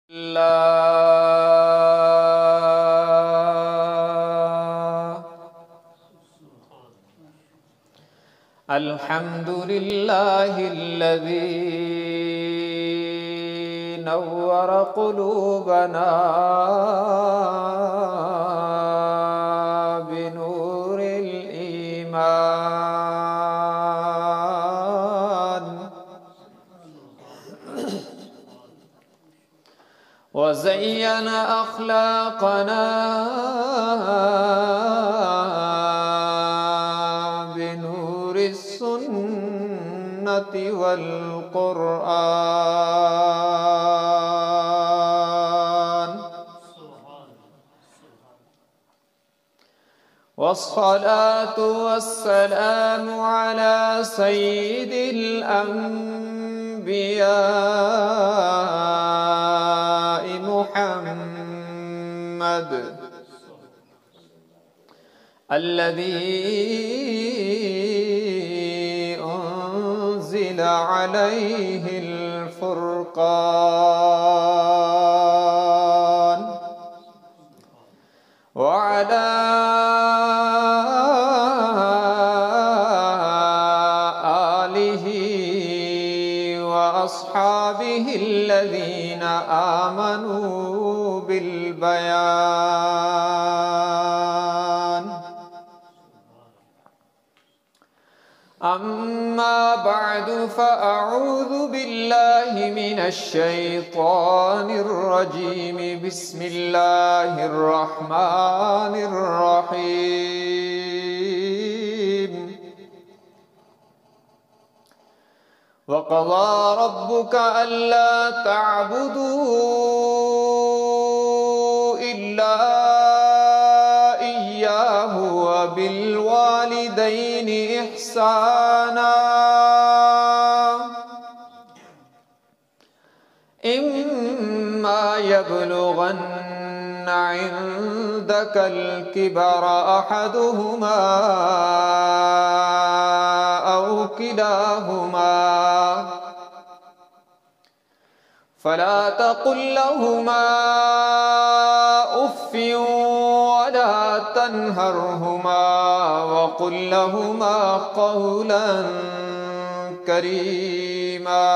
الحمد لله الذي نور قلوبنا بنور الإيمان وزين أخلاقنا بنور السنة والقرآن والصلاة والسلام على سيد الأنبياء محمد الذي أنزل عليه الفرقان وعلى آله وأصحابه الذين آمنوا بالبيان. أما بعد فأعوذ بالله من الشيطان الرجيم. بسم الله الرحمن الرحيم. وقضى ربك ألا تعبدوا إلا إياه وبالوالدين إحسانا إما يبلغن عندك الكبر أحدهما أو كلاهما فلا تقل لهما أف ولا تنهرهما وقل لهما قولا كريما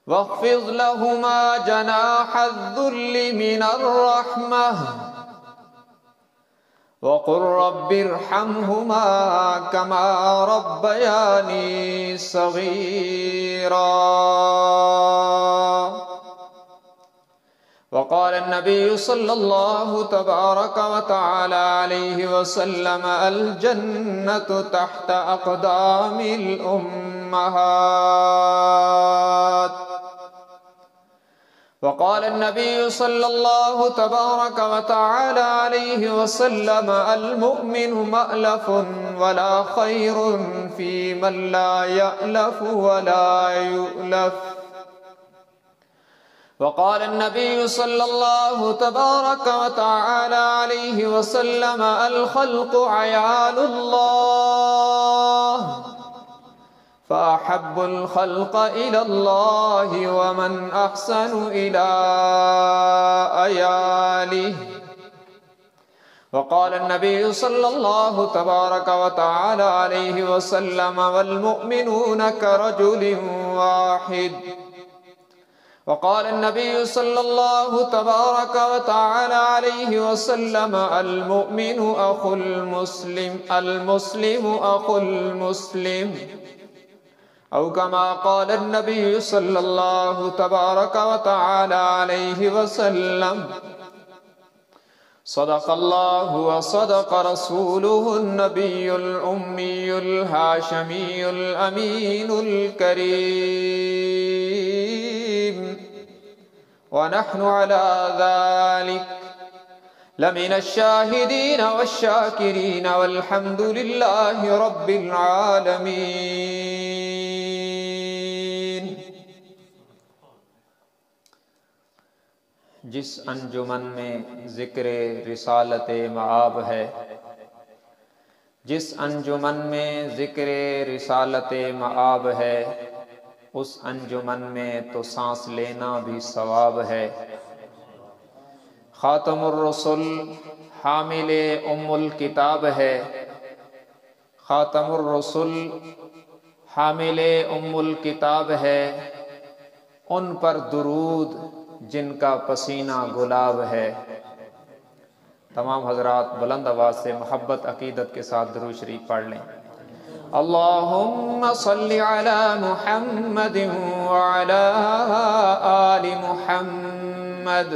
واخفض لهما جناح الذل من الرحمة وقل رب ارحمهما كما ربياني صغيرا. وقال النبي صلى الله تبارك وتعالى عليه وسلم الجنة تحت أقدام الأمهات. وقال النبي صلى الله تبارك وتعالى عليه وسلم المؤمن مألف ولا خير في من لا يألف ولا يؤلف. وقال النبي صلى الله تبارك وتعالى عليه وسلم الخلق عيال الله فأحب الخلق إلى الله ومن أحسن إلى عياله. وقال النبي صلى الله تبارك وتعالى عليه وسلم والمؤمنون كرجل واحد. وقال النبي صلى الله تبارك وتعالى عليه وسلم المؤمن أخو المسلم المسلم أخو المسلم أو كما قال النبي صلى الله تبارك وتعالى عليه وسلم. صدق الله وصدق رسوله النبي الأمي الهاشمي الأمين الكريم ونحن على ذلك لمن الشاهدين والشاكرين والحمد لله رب العالمين. جس انجمن میں ذکر رسالت مآب ہے، جس انجمن میں ذکر رسالت مآب ہے، اس انجمن میں تو سانس لینا بھی ثواب ہے۔ خاتم الرسل حامل ام الکتاب ہے، خاتم الرسل حامل ام الکتاب ہے، ان پر درود جن کا پسینہ گلاب ہے۔ تمام حضرات بلند آواز سے محبت عقیدت کے ساتھ درود شریف پڑھ لیں۔ اللہم صلی علی محمد وعلی آل محمد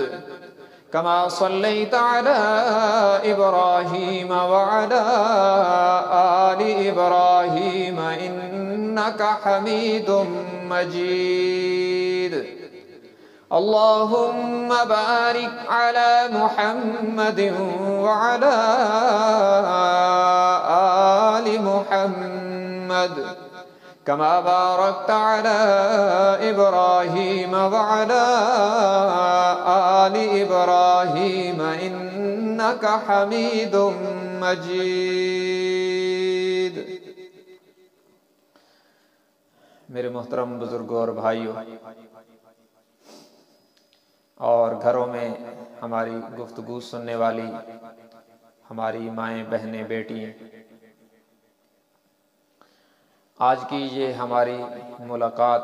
کما صلیت علی ابراہیم وعلی آل ابراہیم انکا حمید مجید۔ اللہم بارک علی محمد وعلی آل محمد کما بارکت علی ابراہیم وعلی آل ابراہیم انکا حمید مجید۔ میرے محترم بزرگوں اور بھائیوں اور گھروں میں ہماری گفتگو سننے والی ہماری مائیں بہنیں بیٹیاں، آج کی یہ ہماری ملاقات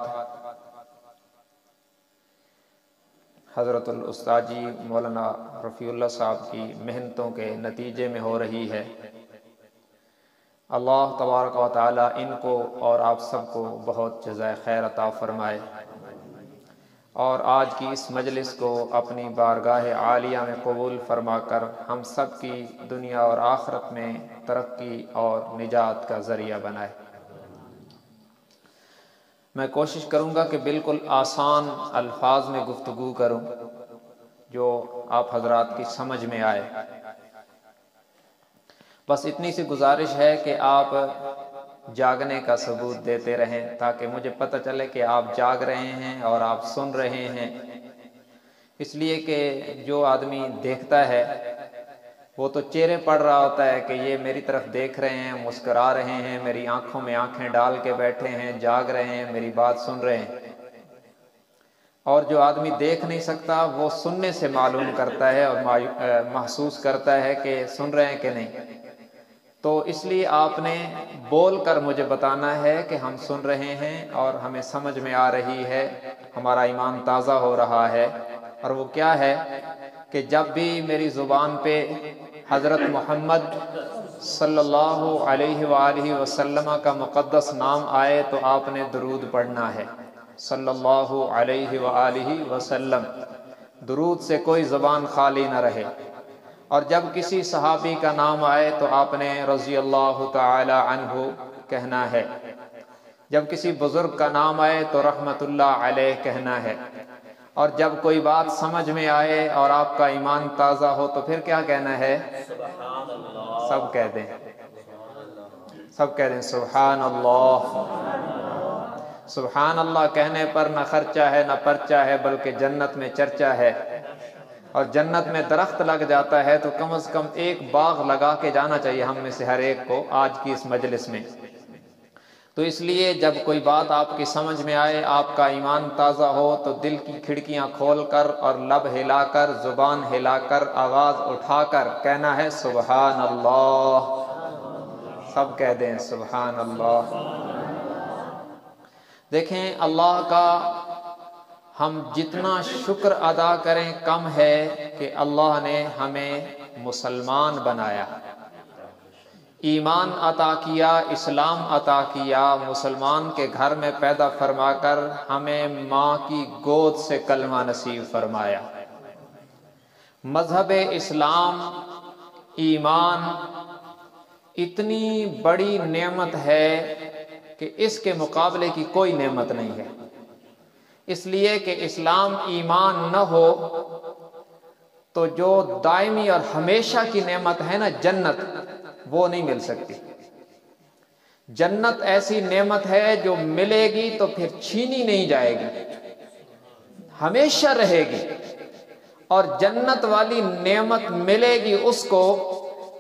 حضرت الاستاذ جی مولانا رفیع اللہ صاحب کی محنتوں کے نتیجے میں ہو رہی ہے۔ اللہ تبارک و تعالی ان کو اور آپ سب کو بہت جزائے خیر عطا فرمائے، اور آج کی اس مجلس کو اپنی بارگاہ عالیہ میں قبول فرما کر ہم سب کی دنیا اور آخرت میں ترقی اور نجات کا ذریعہ بنائے۔ میں کوشش کروں گا کہ بالکل آسان الفاظ میں گفتگو کروں جو آپ حضرات کی سمجھ میں آئے۔ بس اتنی سی گزارش ہے کہ آپ جاگنے کا ثبوت دیتے رہیں تاکہ مجھے پتہ چلے کہ آپ جاگ رہے ہیں اور آپ سن رہے ہیں۔ اس لیے کہ جو آدمی دیکھتا ہے وہ تو چہرے پڑھ رہا ہوتا ہے کہ یہ میری طرف دیکھ رہے ہیں، مسکرا رہے ہیں، میری آنکھوں میں آنکھیں ڈال کے بیٹھے ہیں، جاگ رہے ہیں، میری بات سن رہے ہیں۔ اور جو آدمی دیکھ نہیں سکتا وہ سننے سے معلوم کرتا ہے اور محسوس کرتا ہے کہ سن رہے ہیں کہ نہیں۔ تو اس لیے آپ نے بول کر مجھے بتانا ہے کہ ہم سن رہے ہیں اور ہمیں سمجھ میں آ رہی ہے، ہمارا ایمان تازہ ہو رہا ہے۔ اور وہ کیا ہے کہ جب بھی میری زبان پہ حضرت محمد صلی اللہ علیہ وآلہ وسلم کا مقدس نام آئے تو آپ نے درود پڑھنا ہے، صلی اللہ علیہ وآلہ وسلم۔ درود سے کوئی زبان خالی نہ رہے۔ اور جب کسی صحابی کا نام آئے تو آپ نے رضی اللہ تعالی عنہ کہنا ہے۔ جب کسی بزرگ کا نام آئے تو رحمت اللہ علیہ کہنا ہے۔ اور جب کوئی بات سمجھ میں آئے اور آپ کا ایمان تازہ ہو تو پھر کیا کہنا ہے؟ سب کہہ دیں، سب کہہ دیں سبحان اللہ۔ سبحان اللہ کہنے پر نہ خرچہ ہے نہ پرچہ ہے بلکہ جنت میں چرچا ہے۔ اور جنت میں درخت لگ جاتا ہے تو کم از کم ایک باغ لگا کے جانا چاہیے ہم میں سے ہر ایک کو آج کی اس مجلس میں۔ تو اس لیے جب کوئی بات آپ کی سمجھ میں آئے، آپ کا ایمان تازہ ہو تو دل کی کھڑکیاں کھول کر اور لب ہلا کر، زبان ہلا کر، آواز اٹھا کر کہنا ہے سبحان اللہ۔ سب کہہ دیں سبحان اللہ۔ دیکھیں اللہ کا ہم جتنا شکر ادا کریں کم ہے کہ اللہ نے ہمیں مسلمان بنایا، ایمان عطا کیا، اسلام عطا کیا، مسلمان کے گھر میں پیدا فرما کر ہمیں ماں کی گود سے کلمہ نصیب فرمایا۔ مذہب اسلام، ایمان اتنی بڑی نعمت ہے کہ اس کے مقابلے کی کوئی نعمت نہیں ہے۔ اس لیے کہ اسلام ایمان نہ ہو تو جو دائمی اور ہمیشہ کی نعمت ہے نا جنت، وہ نہیں مل سکتی۔ جنت ایسی نعمت ہے جو ملے گی تو پھر چھینی نہیں جائے گی، ہمیشہ رہے گی۔ اور جنت والی نعمت ملے گی اس کو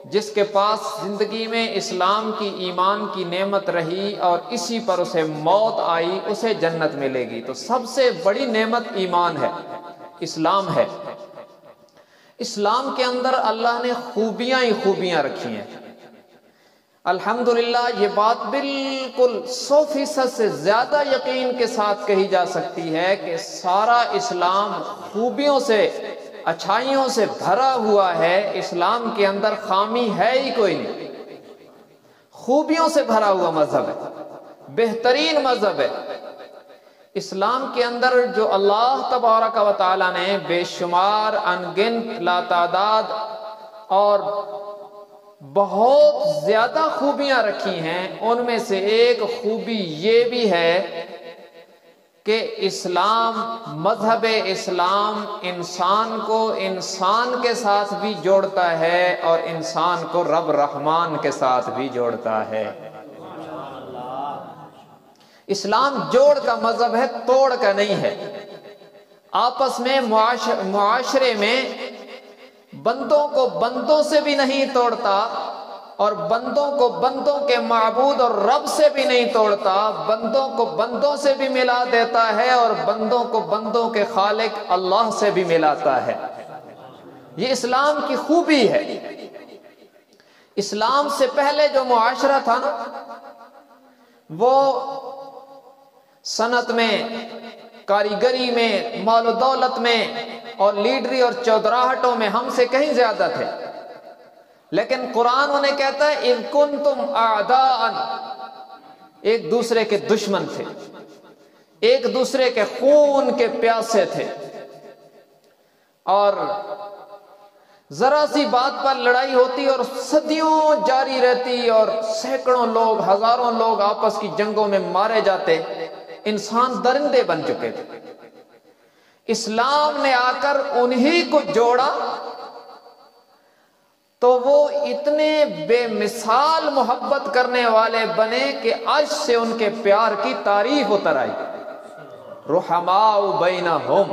جس کے پاس زندگی میں اسلام کی ایمان کی نعمت رہی اور اسی پر اسے موت آئی، اسے جنت ملے گی۔ تو سب سے بڑی نعمت ایمان ہے، اسلام ہے۔ اسلام کے اندر اللہ نے خوبیاں ہی خوبیاں رکھی ہیں۔ الحمدللہ یہ بات بالکل 100% سے زیادہ یقین کے ساتھ کہی جا سکتی ہے کہ سارا اسلام خوبیوں سے، اچھائیوں سے بھرا ہوا ہے۔ اسلام کے اندر خامی ہے ہی کوئی نہیں، خوبیوں سے بھرا ہوا مذہب ہے، بہترین مذہب ہے۔ اسلام کے اندر جو اللہ تبارک و تعالی نے بے شمار انگنت لاتعداد اور بہت زیادہ خوبیاں رکھی ہیں، ان میں سے ایک خوبی یہ بھی ہے کہ اسلام، مذہب اسلام انسان کو انسان کے ساتھ بھی جوڑتا ہے اور انسان کو رب رحمان کے ساتھ بھی جوڑتا ہے۔ اسلام جوڑ کا مذہب ہے، توڑ کا نہیں ہے۔ آپس میں معاشرے میں بندوں کو بندوں سے بھی نہیں توڑتا اور بندوں کو بندوں کے معبود اور رب سے بھی نہیں توڑتا، بندوں کو بندوں سے بھی ملا دیتا ہے اور بندوں کو بندوں کے خالق اللہ سے بھی ملاتا ہے۔ یہ اسلام کی خوبی ہے۔ اسلام سے پہلے جو معاشرہ تھا نا، وہ صنعت میں، کاریگری میں، مال و دولت میں اور لیڈری اور چودراہٹوں میں ہم سے کہیں زیادہ تھے، لیکن قرآن انہیں کہتا ہے اِذْ كُنْتُمْ أَعْدَاءً، ایک دوسرے کے دشمن تھے، ایک دوسرے کے خون کے پیاسے تھے، اور ذرا سی بات پر لڑائی ہوتی اور صدیوں جاری رہتی اور سینکڑوں لوگ، ہزاروں لوگ آپس کی جنگوں میں مارے جاتے، انسان درندے بن چکے تھے۔ اسلام نے آ کر انہی کو جوڑا تو وہ اتنے بے مثال محبت کرنے والے بنے کہ عرش سے ان کے پیار کی تعریف اتر آئی۔ رحماء بینہم،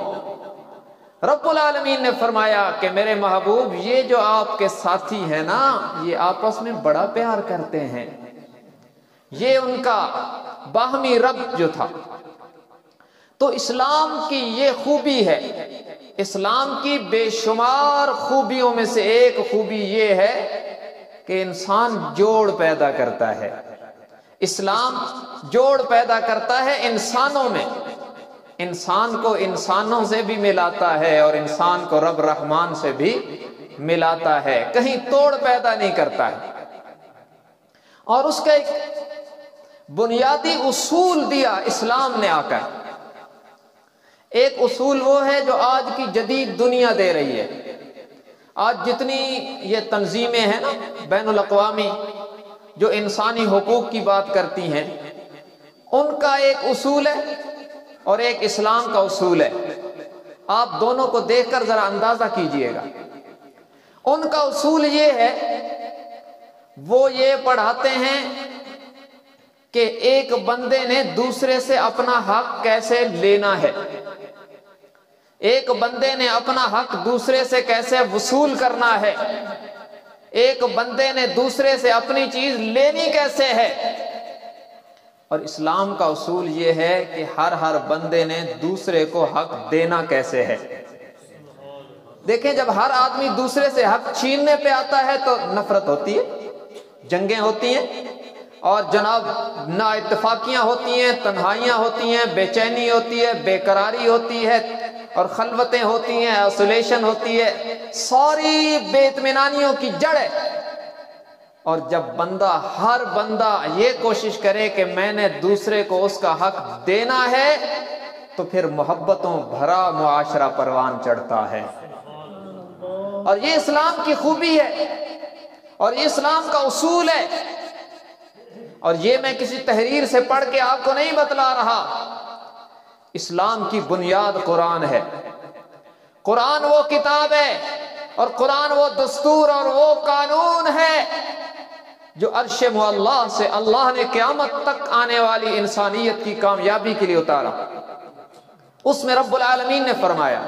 رب العالمین نے فرمایا کہ میرے محبوب یہ جو آپ کے ساتھی ہیں نا، یہ آپس میں بڑا پیار کرتے ہیں۔ یہ ان کا باہمی رب جو تھا۔ تو اسلام کی یہ خوبی ہے، اسلام کی بے شمار خوبیوں میں سے ایک خوبی یہ ہے کہ انسان جوڑ پیدا کرتا ہے۔ اسلام جوڑ پیدا کرتا ہے انسانوں میں، انسان کو انسانوں سے بھی ملاتا ہے اور انسان کو رب رحمان سے بھی ملاتا ہے، کہیں توڑ پیدا نہیں کرتا ہے۔ اور اس کا ایک بنیادی اصول دیا اسلام نے آ کر۔ ایک اصول وہ ہے جو آج کی جدید دنیا دے رہی ہے۔ آج جتنی یہ تنظیمیں ہیں نا بین الاقوامی جو انسانی حقوق کی بات کرتی ہیں، ان کا ایک اصول ہے اور ایک اسلام کا اصول ہے۔ آپ دونوں کو دیکھ کر ذرا اندازہ کیجئے گا۔ ان کا اصول یہ ہے، وہ یہ پڑھاتے ہیں کہ ایک بندے نے دوسرے سے اپنا حق کیسے لینا ہے، ایک بندے نے اپنا حق دوسرے سے کیسے وصول کرنا ہے، ایک بندے نے دوسرے سے اپنی چیز لینی کیسے ہے۔ اور اسلام کا اصول یہ ہے کہ ہر بندے نے دوسرے کو حق دینا کیسے ہے۔ دیکھیں جب ہر آدمی دوسرے سے حق چھیننے پہ آتا ہے تو نفرت ہوتی ہے، جنگیں ہوتی ہیں اور جناب نا اتفاقیاں ہوتی ہیں، تنہائیاں ہوتی ہیں، بے چینی ہوتی ہے، بے قراری ہوتی ہے اور خلوتیں ہوتی ہیں، آئسولیشن ہوتی ہے، ساری بے اطمینانیوں کی جڑ ہے۔ اور جب ہر بندہ یہ کوشش کرے کہ میں نے دوسرے کو اس کا حق دینا ہے تو پھر محبتوں بھرا معاشرہ پروان چڑھتا ہے۔ اور یہ اسلام کی خوبی ہے اور یہ اسلام کا اصول ہے۔ اور یہ میں کسی تحریر سے پڑھ کے آپ کو نہیں بتلا رہا، اسلام کی بنیاد قرآن ہے۔ قرآن وہ کتاب ہے اور قرآن وہ دستور اور وہ قانون ہے جو عرش معلیٰ سے اللہ نے قیامت تک آنے والی انسانیت کی کامیابی کے لیے اتارا۔ اس میں رب العالمین نے فرمایا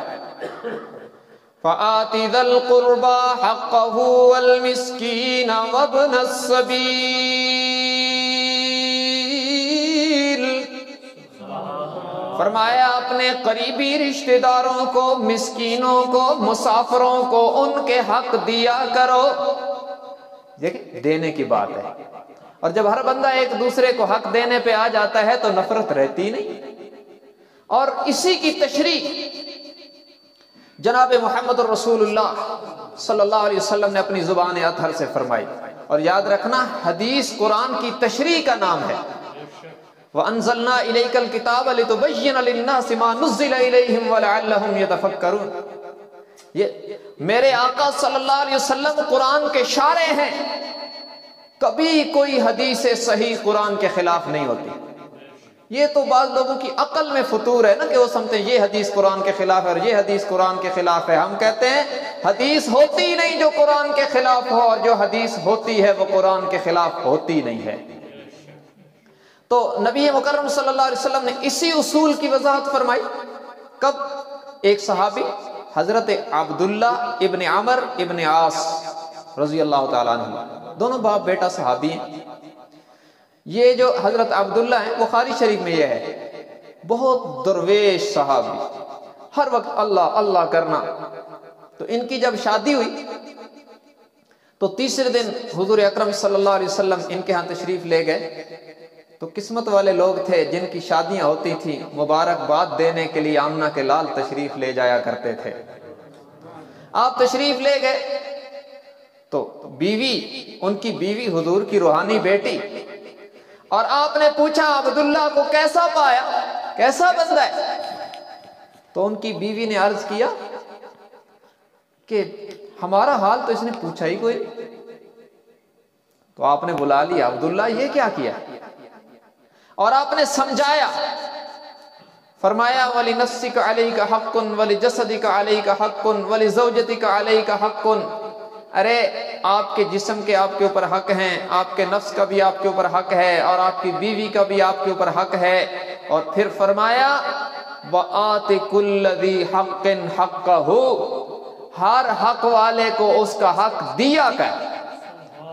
فآت ذا القربى حقه والمسكين وابن السبيل، فرمایا اپنے قریبی رشتہ داروں کو، مسکینوں کو، مسافروں کو ان کے حق دیا کرو۔ دیکھیں دینے کی بات ہے، اور جب ہر بندہ ایک دوسرے کو حق دینے پہ آ جاتا ہے تو نفرت رہتی نہیں۔ اور اسی کی تشریح جناب محمد رسول اللہ صلی اللہ علیہ وسلم نے اپنی زبان اطہر سے فرمائی۔ اور یاد رکھنا حدیث قرآن کی تشریح کا نام ہے۔ وَأَنزَلْنَا إِلَيْكَ الْكِتَابَ لِتُبَيِّنَ لِلنَّاسِ مَا نُزِّلَ إِلَيْهِمْ وَلَعَلَّهُمْ يَتَفَكَّرُونَ۔ یہ میرے آقا صلی اللہ علیہ وسلم قرآن کے شارح ہیں، کبھی کوئی حدیث صحیح قرآن کے خلاف نہیں ہوتی۔ یہ تو بعض لوگوں کی عقل میں فطور ہے نا کہ وہ سمجھتے ہیں یہ حدیث قرآن کے خلاف ہے اور یہ حدیث قرآن کے خلاف ہے۔ ہم کہتے ہیں حدیث ہوتی نہیں جو قرآن کے خلاف ہو، اور جو حدیث ہوتی ہے وہ قرآن کے خلاف ہوتی نہیں ہے۔ تو نبی مکرم صلی اللہ علیہ وسلم نے اسی اصول کی وضاحت فرمائی۔ کب؟ ایک صحابی حضرت عبداللہ ابن عمر ابن عاص رضی اللہ تعالیٰ عنہ، دونوں باپ بیٹا صحابی ہیں۔ یہ جو حضرت عبداللہ ہیں بخاری شریف میں یہ ہے، بہت درویش صحابی، ہر وقت اللہ اللہ کرنا۔ تو ان کی جب شادی ہوئی تو تیسرے دن حضور اکرم صلی اللہ علیہ وسلم ان کے ہاں تشریف لے گئے۔ تو قسمت والے لوگ تھے جن کی شادیاں ہوتی تھیں، مبارکباد دینے کے لیے آمنہ کے لال تشریف لے جایا کرتے تھے۔ آپ تشریف لے گئے تو بیوی، ان کی بیوی حضور کی روحانی بیٹی، اور آپ نے پوچھا عبداللہ کو کیسا پایا، کیسا بندہ ہے؟ تو ان کی بیوی نے عرض کیا کہ ہمارا حال تو اس نے پوچھا ہی کوئی۔ تو آپ نے بلا لیا، عبداللہ یہ کیا کیا؟ اور آپ نے سمجھایا، فرمایا وَلِنَفْسِكَ عَلَيْكَ حَقٌّ وَلِجَسَدِكَ عَلَيْكَ حَقٌّ وَلِزَوْجَتِكَ عَلَيْكَ حَقٌّ۔ ارے آپ کے جسم کے آپ کے اوپر حق ہیں، آپ کے نفس کا بھی آپ کے اوپر حق ہے، اور آپ کی بیوی کا بھی آپ کے اوپر حق ہے۔ اور پھر فرمایا وَآتِ كُلَّ ذِي حَقٍّ حَقَّهُ، ہر حق والے کو اس کا حق دیا کر۔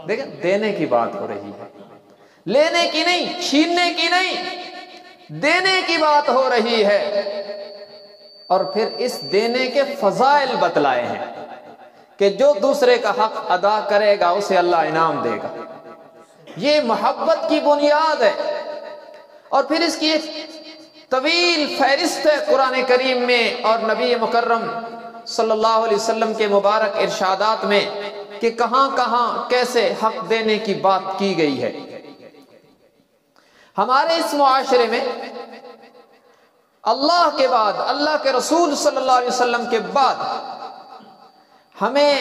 دیکھیں دینے کی بات ہو رہی ہے، لینے کی نہیں، چھیننے کی نہیں، دینے کی بات ہو رہی ہے۔ اور پھر اس دینے کے فضائل بتلائے ہیں کہ جو دوسرے کا حق ادا کرے گا اسے اللہ انعام دے گا۔ یہ محبت کی بنیاد ہے۔ اور پھر اس کی ایک طویل فہرست ہے قرآن کریم میں اور نبی مکرم صلی اللہ علیہ وسلم کے مبارک ارشادات میں کہ کہاں کہاں کیسے حق دینے کی بات کی گئی ہے۔ ہمارے اس معاشرے میں اللہ کے بعد، اللہ کے رسول صلی اللہ علیہ وسلم کے بعد ہمیں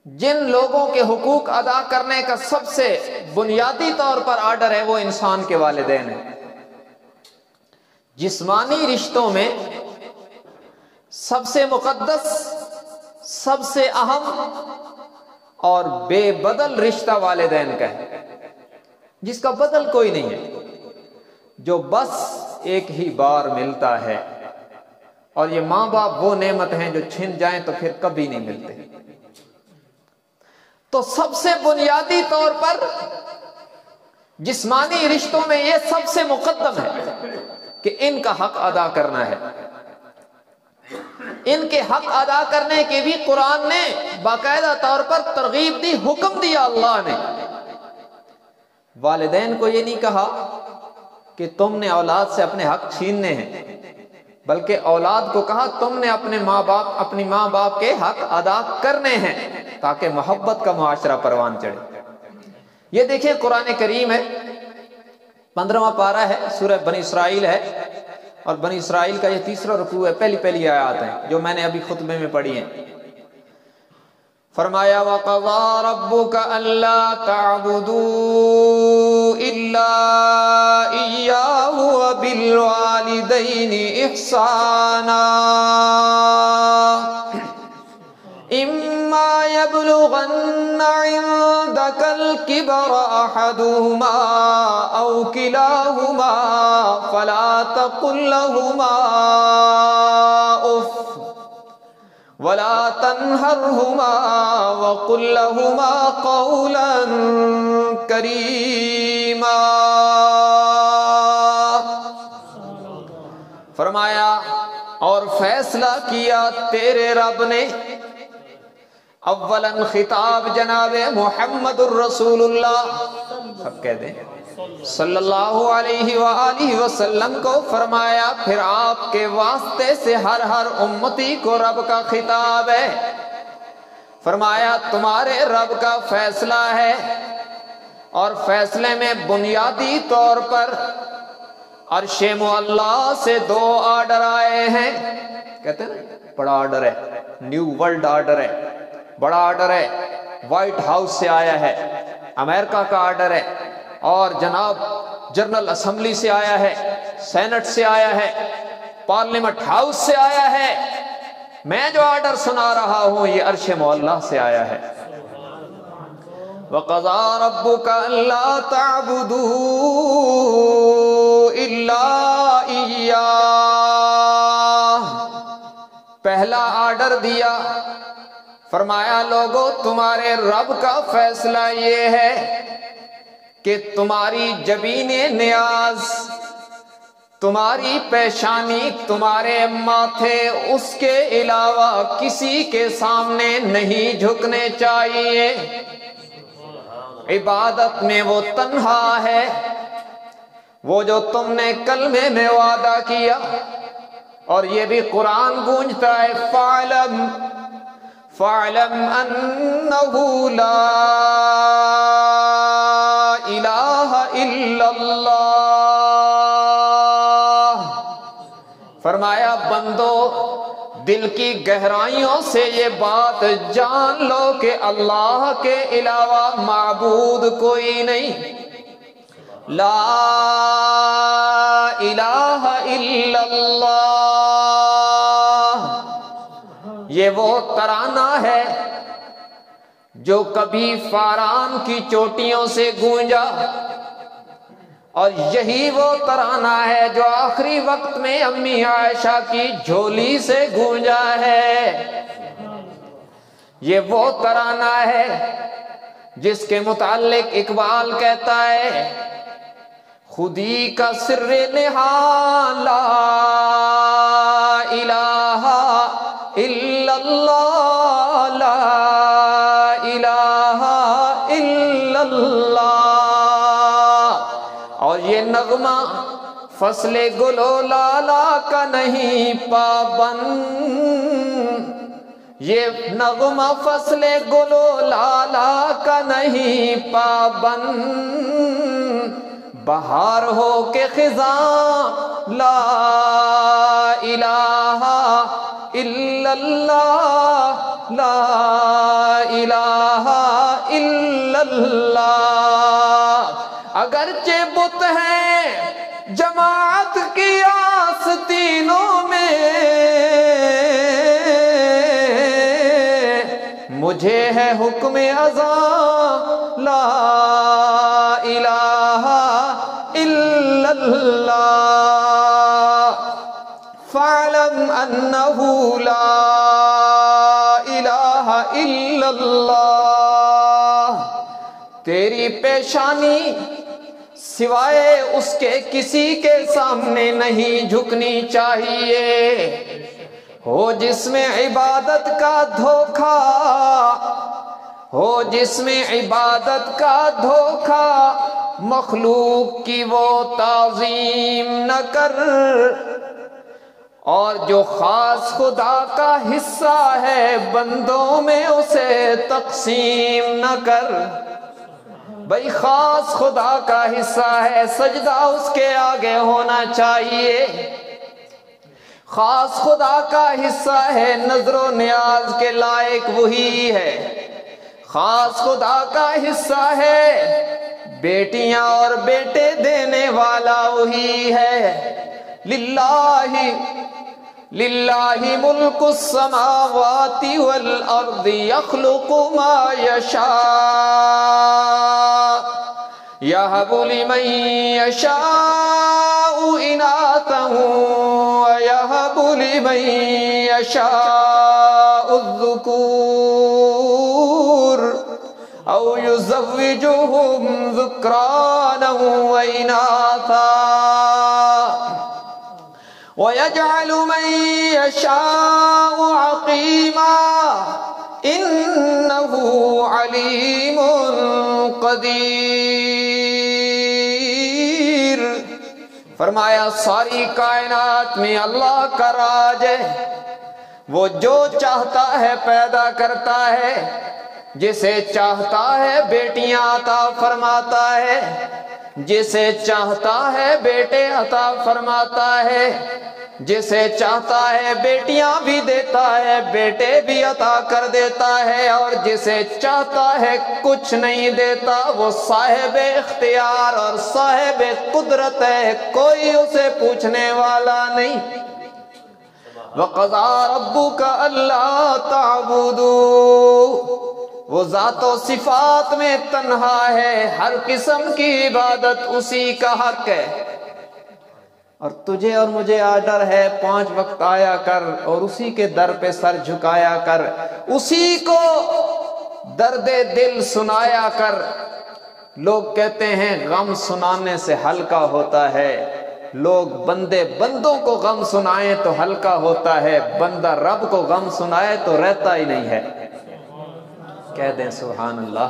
جن لوگوں کے حقوق ادا کرنے کا سب سے بنیادی طور پر آرڈر ہے وہ انسان کے والدین ہیں۔ جسمانی رشتوں میں سب سے مقدس، سب سے اہم اور بے بدل رشتہ والدین کا ہے، جس کا بدل کوئی نہیں ہے، جو بس ایک ہی بار ملتا ہے۔ اور یہ ماں باپ وہ نعمت ہیں جو چھن جائیں تو پھر کبھی نہیں ملتے۔ تو سب سے بنیادی طور پر جسمانی رشتوں میں یہ سب سے مقدم ہے کہ ان کا حق ادا کرنا ہے۔ ان کے حق ادا کرنے کے بھی قرآن نے باقاعدہ طور پر ترغیب دی، حکم دیا اللہ نے۔ والدین کو یہ نہیں کہا کہ تم نے اولاد سے اپنے حق چھیننے ہیں، بلکہ اولاد کو کہا تم نے اپنی ماں باپ کے حق ادا کرنے ہیں تاکہ محبت کا معاشرہ پروان چڑھے۔ یہ دیکھیں قرآن کریم ہے، 15واں پارہ ہے، سورہ بنی اسرائیل ہے، اور بنی اسرائیل کا یہ تیسرا رکوع ہے، پہلی آیات ہیں جو میں نے ابھی خطبے میں پڑھی ہیں۔ فرمایا وَقَضَى رَبُّكَ أَلَّا تَعْبُدُوا إِلَّا إِيَّاهُ وَبِالْوَالِدَيْنِ إِحْسَانًا إِمَّا يَبْلُغَنَّ عِندَكَ الْكِبَرَ أَحَدُهُمَا أَوْ كِلَاهُمَا فَلَا تَقُل لَّهُمَا أُفٍّ ولا تنہرہما وقل لہما قولا کریما. فرمایا اور فیصلہ کیا تیرے رب نے. اولاً خطاب جناب محمد الرسول اللہ سب کہہ دیں صلی اللہ علیہ وآلہ وسلم کو فرمایا، پھر آپ کے واسطے سے ہر امتی کو رب کا خطاب ہے. فرمایا تمہارے رب کا فیصلہ ہے، اور فیصلے میں بنیادی طور پر عرش معلیٰ سے 2 آرڈر آئے ہیں. کہتے ہیں بڑا آرڈر ہے، نیو ورلڈ آرڈر ہے، بڑا آرڈر ہے، وائٹ ہاؤس سے آیا ہے، امریکہ کا آرڈر ہے، اور جناب جنرل اسمبلی سے آیا ہے، سینٹ سے آیا ہے، پارلیمنٹ ہاؤس سے آیا ہے. میں جو آرڈر سنا رہا ہوں یہ عرش معلیٰ سے آیا ہے. وَقَضَى رَبُّكَ أَلَّا تَعْبُدُوا إِلَّا إِيَّاهُ. پہلا آرڈر دیا، فرمایا لوگو تمہارے رب کا فیصلہ یہ ہے کہ تمہاری جبین نیاز، تمہاری پیشانی، تمہارے ماتھے اس کے علاوہ کسی کے سامنے نہیں جھکنے چاہیے. عبادت میں وہ تنہا ہے، وہ جو تم نے کلمے میں وعدہ کیا، اور یہ بھی قرآن گونجتا ہے فَاعْلَمْ أَنَّهُ لَا إِلَٰهَ إِلَّا اللَّهُ. فرمایا بندو دل کی گہرائیوں سے یہ بات جان لو کہ اللہ کے علاوہ معبود کوئی نہیں. لا الہ الا اللہ، یہ وہ ترانہ ہے جو کبھی فاران کی چوٹیوں سے گونجا، اور یہی وہ ترانہ ہے جو آخری وقت میں امی عائشہ کی جھولی سے گونجا ہے. یہ وہ ترانہ ہے جس کے متعلق اقبال کہتا ہے خودی کا سر نہاں لا الہ الا اللہ، لا الہ الا اللہ. اور یہ نغمہ فصل گل و لالا کا نہیں پابند، یہ نغمہ فصل گل و لالا کا نہیں پابند. بہار ہو کے خزاں لا الہ الا اللہ، لا الہ الا اللہ. اگرچہ بت ہیں جماعت کی آستینوں میں، مجھے ہے حکم اذاں لا الہ الا اللہ. فاعلم انہ لا الہ الا اللہ. تیری پیشانی سوائے اس کے کسی کے سامنے نہیں جھکنی چاہیے. ہو جس میں عبادت کا دھوکہ، ہو جس میں عبادت کا دھوکہ، مخلوق کی وہ تعظیم نہ کر. اور جو خاص خدا کا حصہ ہے بندوں میں اسے تقسیم نہ کر. بھئی خاص خدا کا حصہ ہے، سجدہ اس کے آگے ہونا چاہیے. خاص خدا کا حصہ ہے، نظر و نیاز کے لائق وہی ہے. خاص خدا کا حصہ ہے، بیٹیاں اور بیٹے دینے والا وہی ہے. للہ ملک السماوات والارض یخلق ما یشاء یہب لمن یشاء اناثا ویہب لمن یشاء الذُّكُورَ أَوْ يُزَوِّجُهُمْ ذُكْرَانًا وَإِنَاثًا وَيَجْعَلُ مَن يَشَاءُ عَقِيمًا إِنَّهُ عَلِيمٌ قدیر۔ فرمایا ساری کائنات میں اللہ کا راج ہے، وہ جو چاہتا ہے پیدا کرتا ہے، جسے چاہتا ہے بیٹیاں عطا فرماتا ہے، جسے چاہتا ہے بیٹے عطا فرماتا ہے، جسے چاہتا ہے بیٹیاں بھی دیتا ہے، بیٹے بھی عطا کر دیتا ہے، اور جسے چاہتا ہے کچھ نہیں دیتا، وہ صاحب اختیار اور صاحب قدرت ہے، کوئی اسے پوچھنے والا نہیں۔ وَقَضَىٰ رَبُّكَ أَلَّا تَعْبُدُوا، وہ ذات و صفات میں تنہا ہے، ہر قسم کی عبادت اسی کا حق ہے۔ اور تجھے اور مجھے آرڈر ہے 5 وقت آیا کر اور اسی کے در پہ سر جھکایا کر، اسی کو درد دل سنایا کر۔ لوگ کہتے ہیں غم سنانے سے ہلکا ہوتا ہے، لوگ بندے بندوں کو غم سنائیں تو ہلکا ہوتا ہے، بندہ رب کو غم سنائے تو رہتا ہی نہیں ہے۔ کہہ دیں سبحان اللہ۔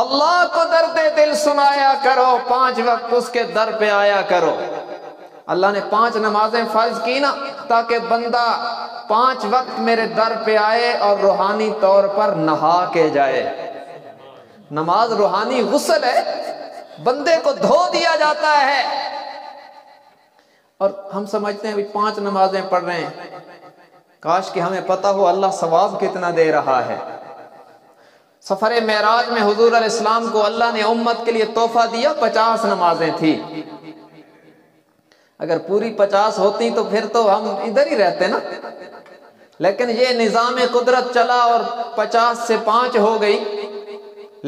اللہ کو درد دل سنایا کرو، 5 وقت اس کے در پہ آیا کرو۔ اللہ نے 5 نمازیں فرض کی نا تاکہ بندہ 5 وقت میرے در پہ آئے اور روحانی طور پر نہا کے جائے۔ نماز روحانی غسل ہے، بندے کو دھو دیا جاتا ہے۔ اور ہم سمجھتے ہیں 5 نمازیں پڑھ رہے ہیں، کاش کہ ہمیں پتہ ہو اللہ ثواب کتنا دے رہا ہے۔ سفر معراج میں حضور علیہ السلام کو اللہ نے امت کے لیے تحفہ دیا، 50 نمازیں تھی۔ اگر پوری 50 ہوتی تو پھر تو ہم ادھر ہی رہتے نا، لیکن یہ نظام قدرت چلا اور 50 سے 5 ہو گئی،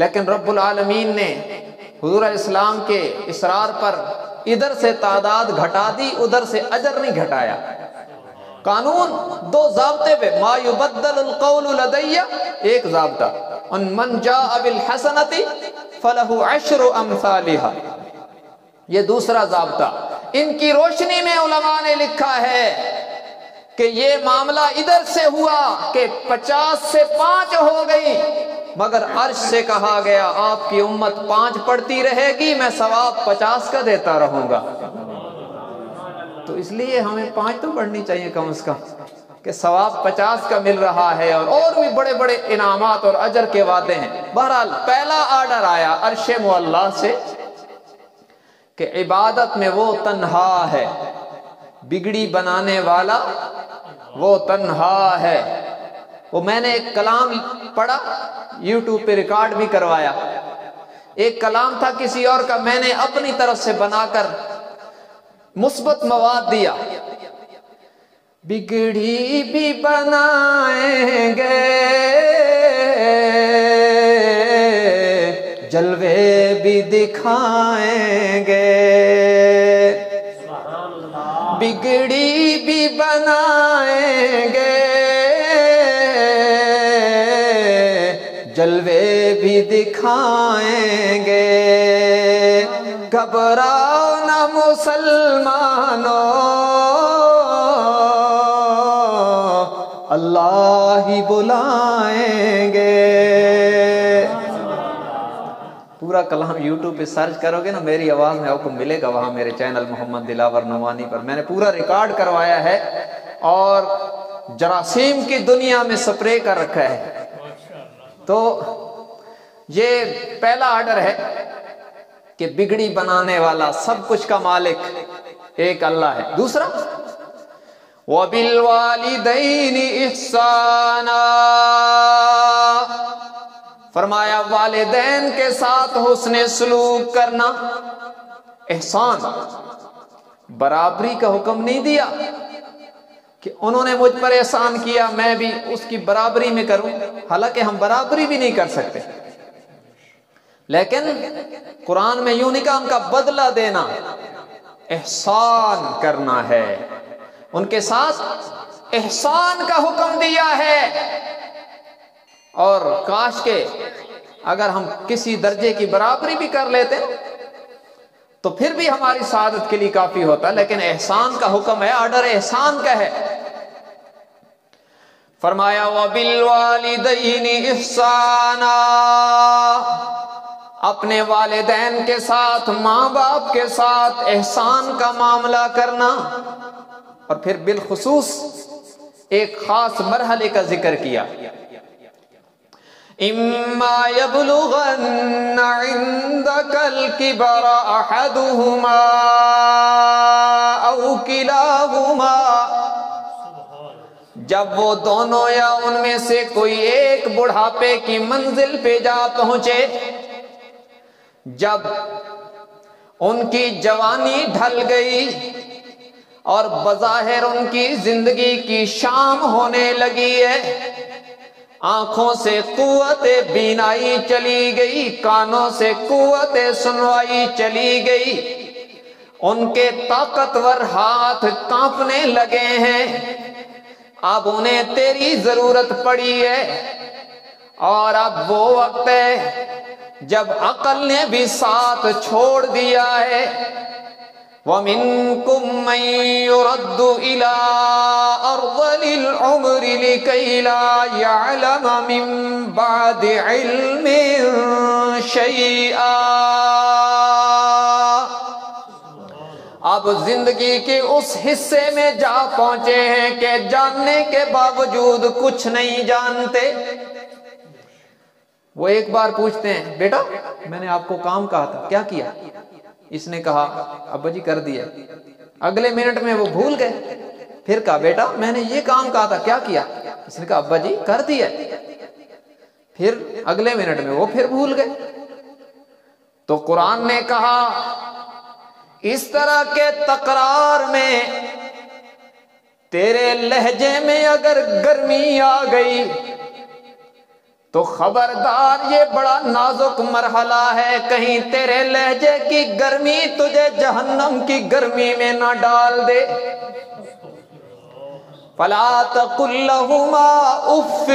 لیکن رب العالمین نے حضور علیہ السلام کے اصرار پر ادھر سے تعداد گھٹا دی، ادھر سے اجر نہیں گھٹایا۔ قانون 2 ضابطے پہ، ما یبدل القول لدی ایک ضابطہ، ان من جاء بالحسنۃ فلہ 10 امثالها، یہ دوسرا ضابطہ۔ ان کی روشنی میں علماء نے لکھا ہے کہ یہ معاملہ ادھر سے ہوا کہ 50 سے 5 ہو گئی، مگر عرش سے کہا گیا آپ کی امت 5 پڑھتی رہے گی، میں ثواب 50 کا دیتا رہوں گا۔ تو اس لیے ہمیں 5 تو پڑھنی چاہیے کم از کم، کہ ثواب 50 کا مل رہا ہے، اور بھی بڑے بڑے انعامات اور اجر کے وعدے ہیں۔ بہرحال پہلا آرڈر آیا عرش معلیٰ سے کہ عبادت میں وہ تنہا ہے، بگڑی بنانے والا وہ تنہا ہے۔ وہ میں نے ایک کلام پڑھا، یوٹیوب پہ ریکارڈ بھی کروایا، ایک کلام تھا کسی اور کا، میں نے اپنی طرف سے بنا کر مثبت مواد دیا۔ بگڑی بھی بنائیں گے، جلوے بھی دکھائیں گے، بگڑی بھی بنائیں گے، جلوے بھی دکھائیں گے۔ گھبراؤ نہ مسلمانوں، اللہ ہی بلائیں گے۔ پورا کلام یوٹیوب پہ سرچ کرو گے نا، میری آواز میں آپ کو ملے گا وہاں میرے چینل محمد دلاور نعمانی پر، میں نے پورا ریکارڈ کروایا ہے اور جراثیم کی دنیا میں سپرے کر رکھا ہے۔ تو یہ پہلا آرڈر ہے کہ بگڑی بنانے والا، سب کچھ کا مالک ایک اللہ ہے۔ دوسرا وَبِالْوَالِدَيْنِ إِحْسَانًا، فرمایا والدین کے ساتھ حسن سلوک کرنا۔ احسان، برابری کا حکم نہیں دیا کہ انہوں نے مجھ پر احسان کیا میں بھی اس کی برابری میں کروں، حالانکہ ہم برابری بھی نہیں کر سکتے، لیکن قرآن میں یوں نہیں کہا ان کا بدلہ دینا، احسان کرنا ہے، ان کے ساتھ احسان کا حکم دیا ہے، اور کاش کے اگر ہم کسی درجے کی برابری بھی کر لیتے تو پھر بھی ہماری سعادت کے لیے کافی ہوتا، لیکن احسان کا حکم ہے، آرڈر احسان کا ہے۔ فرمایا وَبِالْوَالِدَيْنِ إِحْسَانًا، اپنے والدین کے ساتھ، ماں باپ کے ساتھ احسان کا معاملہ کرنا، اور پھر بالخصوص ایک خاص مرحلے کا ذکر کیا، اِمَّا يَبْلُغَنَّ عِندَكَ الْكِبَرَ أَحَدُهُمَا أَوْ كِلَاهُمَا، جب وہ دونوں یا ان میں سے کوئی ایک بڑھاپے کی منزل پہ جا پہنچے، جب ان کی جوانی ڈھل گئی اور بظاہر ان کی زندگی کی شام ہونے لگی ہے، آنکھوں سے قوت بینائی چلی گئی، کانوں سے قوت سنوائی چلی گئی، ان کے طاقتور ہاتھ کانپنے لگے ہیں، اب انہیں تیری ضرورت پڑی ہے، اور اب وہ وقت ہے جب عقل نے بھی ساتھ چھوڑ دیا ہے۔ وَمِنْكُمْ مَنْ يُرَدُّ إِلَىٰ أَرْذَلِ الْعُمُرِ لِكَيْ لَا يَعْلَمَ مِنْ بَعْدِ عِلْمٍ شَيْئًا، اب زندگی کے اس حصے میں جا پہنچے ہیں کہ جاننے کے باوجود کچھ نہیں جانتے۔ وہ ایک بار پوچھتے ہیں بیٹا میں نے آپ کو کام کہا تھا کیا کیا؟ اس نے کہا ابا جی کر دیا، اگلے منٹ میں وہ بھول گئے، پھر کہا بیٹا میں نے یہ کام کہا تھا کیا کیا؟ اس نے کہا ابا جی کر دیا، پھر اگلے منٹ میں وہ پھر بھول گئے۔ تو قرآن نے کہا اس طرح کے تکرار میں تیرے لہجے میں اگر گرمی آ گئی تو خبردار، یہ بڑا نازک مرحلہ ہے، کہیں تیرے لہجے کی گرمی تجھے جہنم کی گرمی میں نہ ڈال دے۔ فَلَا تَقُلْ لَهُمَا اُفٍّ،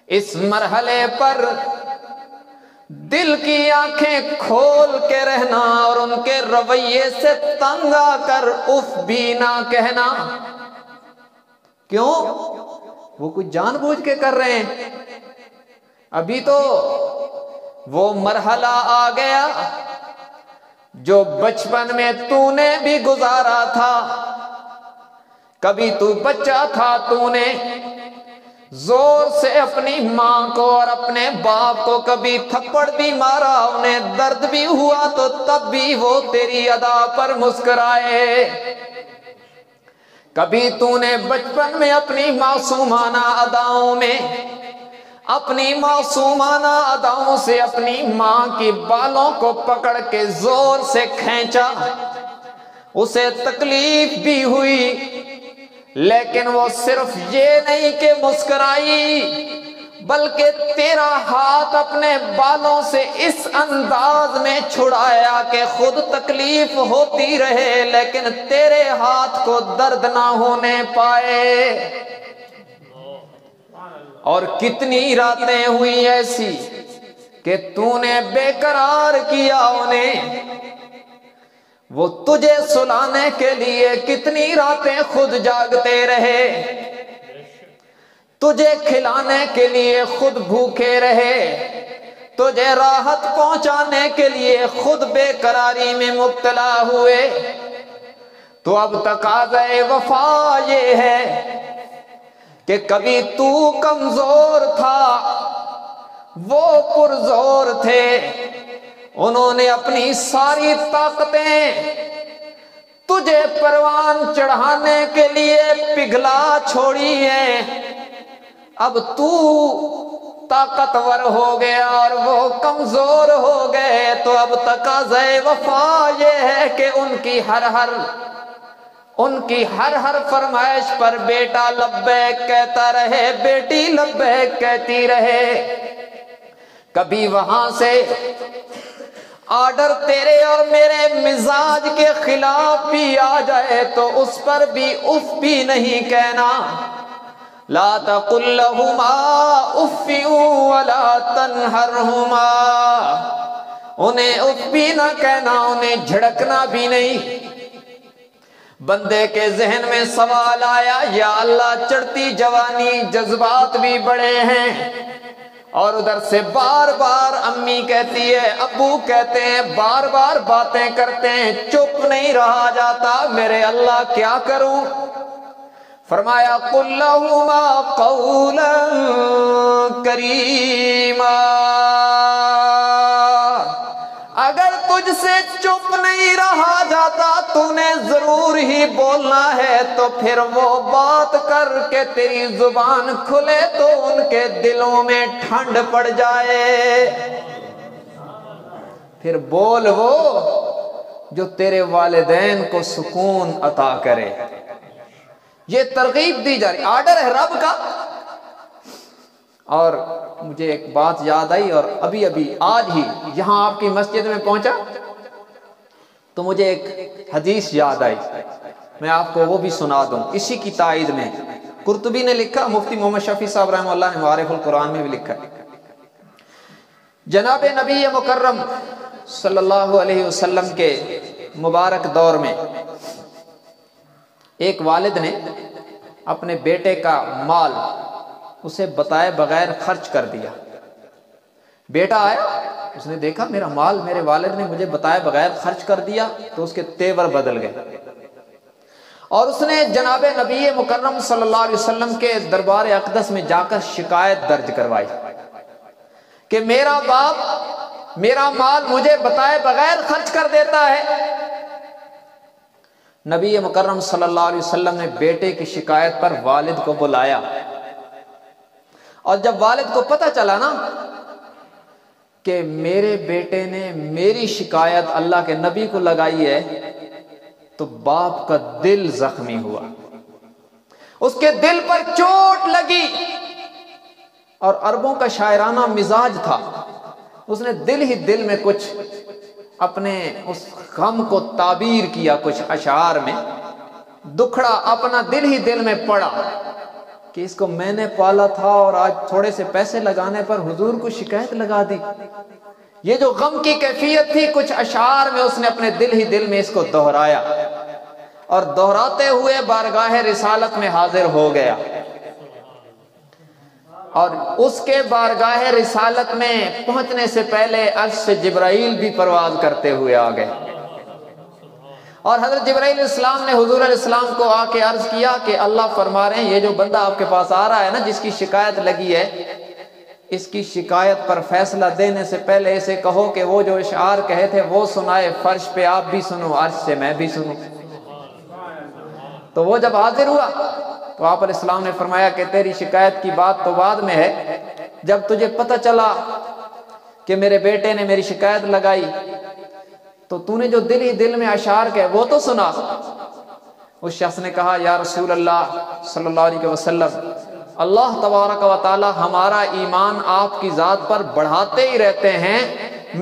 اس مرحلے پر دل کی آنکھیں کھول کے رہنا اور ان کے رویے سے تنگ آ کر اف بھی نہ کہنا۔ کیوں؟ وہ کچھ جان بوجھ کے کر رہے ہیں، ابھی تو وہ مرحلہ آ گیا جو بچپن میں تو نے بھی گزارا تھا۔ کبھی تو بچہ تھا، تو نے زور سے اپنی ماں کو اور اپنے باپ کو کبھی تھپڑ بھی مارا، انہیں درد بھی ہوا تو تب بھی وہ تیری ادا پر مسکرائے۔ کبھی تو نے بچپن میں اپنی معصومانہ اداؤں میں، اپنی معصومانہ اداؤں سے اپنی ماں کی بالوں کو پکڑ کے زور سے کھینچا، اسے تکلیف بھی ہوئی، لیکن وہ صرف یہ نہیں کہ مسکرائی، بلکہ تیرا ہاتھ اپنے بالوں سے اس انداز میں چھڑایا کہ خود تکلیف ہوتی رہے لیکن تیرے ہاتھ کو درد نہ ہونے پائے۔ اور کتنی راتیں ہوئی ایسی کہ تو نے بے قرار کیا انہیں، وہ تجھے سلانے کے لیے کتنی راتیں خود جاگتے رہے، تجھے کھلانے کے لیے خود بھوکے رہے، تجھے راحت پہنچانے کے لیے خود بے قراری میں مبتلا ہوئے۔ تو اب تقاضۂ وفا یہ ہے کہ کبھی تو کمزور تھا، وہ پرزور تھے، انہوں نے اپنی ساری طاقتیں تجھے پروان چڑھانے کے لیے پگھلا چھوڑی ہیں، اب تو طاقتور ہو گیا اور وہ کمزور ہو گئے، تو اب تقاضۂ وفا یہ ہے کہ ان کی ہر ہر فرمائش پر بیٹا لبیک کہتا رہے، بیٹی لبیک کہتی رہے۔ کبھی وہاں سے آرڈر تیرے اور میرے مزاج کے خلاف بھی آ جائے تو اس پر بھی اف بھی نہیں کہنا. لا تقل لهما اف ولا تنهرهما، انہیں اف بھی نہ کہنا، انہیں جھڑکنا بھی نہیں. بندے کے ذہن میں سوال آیا، یا اللہ چڑھتی جوانی، جذبات بھی بڑے ہیں، اور ادھر سے بار بار امی کہتی ہے، ابو کہتے ہیں، بار بار باتیں کرتے ہیں، چپ نہیں رہا جاتا، میرے اللہ کیا کروں؟ فرمایا قل لهما قولا کریما، اگر تجھ سے چپ نہیں رہا جاتا تو نے ضرور ہی بولنا ہے، تو پھر وہ بات کر کے تیری زبان کھلے تو ان کے دلوں میں ٹھنڈ پڑ جائے. پھر بول وہ جو تیرے والدین کو سکون عطا کرے. یہ ترغیب دی جا رہی، آرڈر ہے رب کا. اور مجھے ایک بات یاد آئی، اور ابھی آج ہی یہاں آپ کی مسجد میں پہنچا تو مجھے ایک حدیث یاد آئی، میں آپ کو وہ بھی سنا دوں اسی کی تائید میں. قرطبی نے لکھا، مفتی محمد شفیع صاحب رحمہ اللہ نے معارف القرآن میں بھی لکھا، جناب نبی مکرم صلی اللہ علیہ وسلم کے مبارک دور میں ایک والد نے اپنے بیٹے کا مال اسے بتائے بغیر خرچ کر دیا. بیٹا آیا، اس نے دیکھا میرا مال میرے والد نے مجھے بتائے بغیر خرچ کر دیا، تو اس کے تیور بدل گئے، اور اس نے جناب نبی مکرم صلی اللہ علیہ وسلم کے دربار اقدس میں جا کر شکایت درج کروائی کہ میرا باپ میرا مال مجھے بتائے بغیر خرچ کر دیتا ہے. نبی مکرم صلی اللہ علیہ وسلم نے بیٹے کی شکایت پر والد کو بلایا، اور جب والد کو پتہ چلا نا کہ میرے بیٹے نے میری شکایت اللہ کے نبی کو لگائی ہے، تو باپ کا دل زخمی ہوا، اس کے دل پر چوٹ لگی. اور عربوں کا شاعرانہ مزاج تھا، اس نے دل ہی دل میں کچھ اپنے اس غم کو تعبیر کیا، کچھ اشعار میں دکھڑا اپنا دل ہی دل میں پڑا کہ اس کو میں نے پالا تھا اور آج تھوڑے سے پیسے لگانے پر حضور کو شکایت لگا دی. یہ جو غم کی کیفیت تھی، کچھ اشعار میں اس نے اپنے دل ہی دل میں اس کو دہرایا، اور دہراتے ہوئے بارگاہ رسالت میں حاضر ہو گیا. اور اس کے بارگاہ رسالت میں پہنچنے سے پہلے عرش سے جبرائیل بھی پرواز کرتے ہوئے آ گئے، اور حضرت جبرائیل علیہ السلام نے حضور علیہ السلام کو آ کے عرض کیا کہ اللہ فرما رہے ہیں یہ جو بندہ آپ کے پاس آ رہا ہے نا، جس کی شکایت لگی ہے، اس کی شکایت پر فیصلہ دینے سے پہلے اسے کہو کہ وہ جو اشعار کہے تھے وہ سنائے، فرش پہ آپ بھی سنو، عرش سے میں بھی سنوں. تو وہ جب حاضر ہوا تو آپ علیہ السلام نے فرمایا کہ تیری شکایت کی بات تو بعد میں ہے، جب تجھے پتہ چلا کہ میرے بیٹے نے میری شکایت لگائی تو نے جو دل ہی دل میں اشعار کہے وہ تو سنا. اس شخص نے کہا یا رسول اللہ صلی اللہ علیہ وسلم، اللہ تبارک و تعالی ہمارا ایمان آپ کی ذات پر بڑھاتے ہی رہتے ہیں،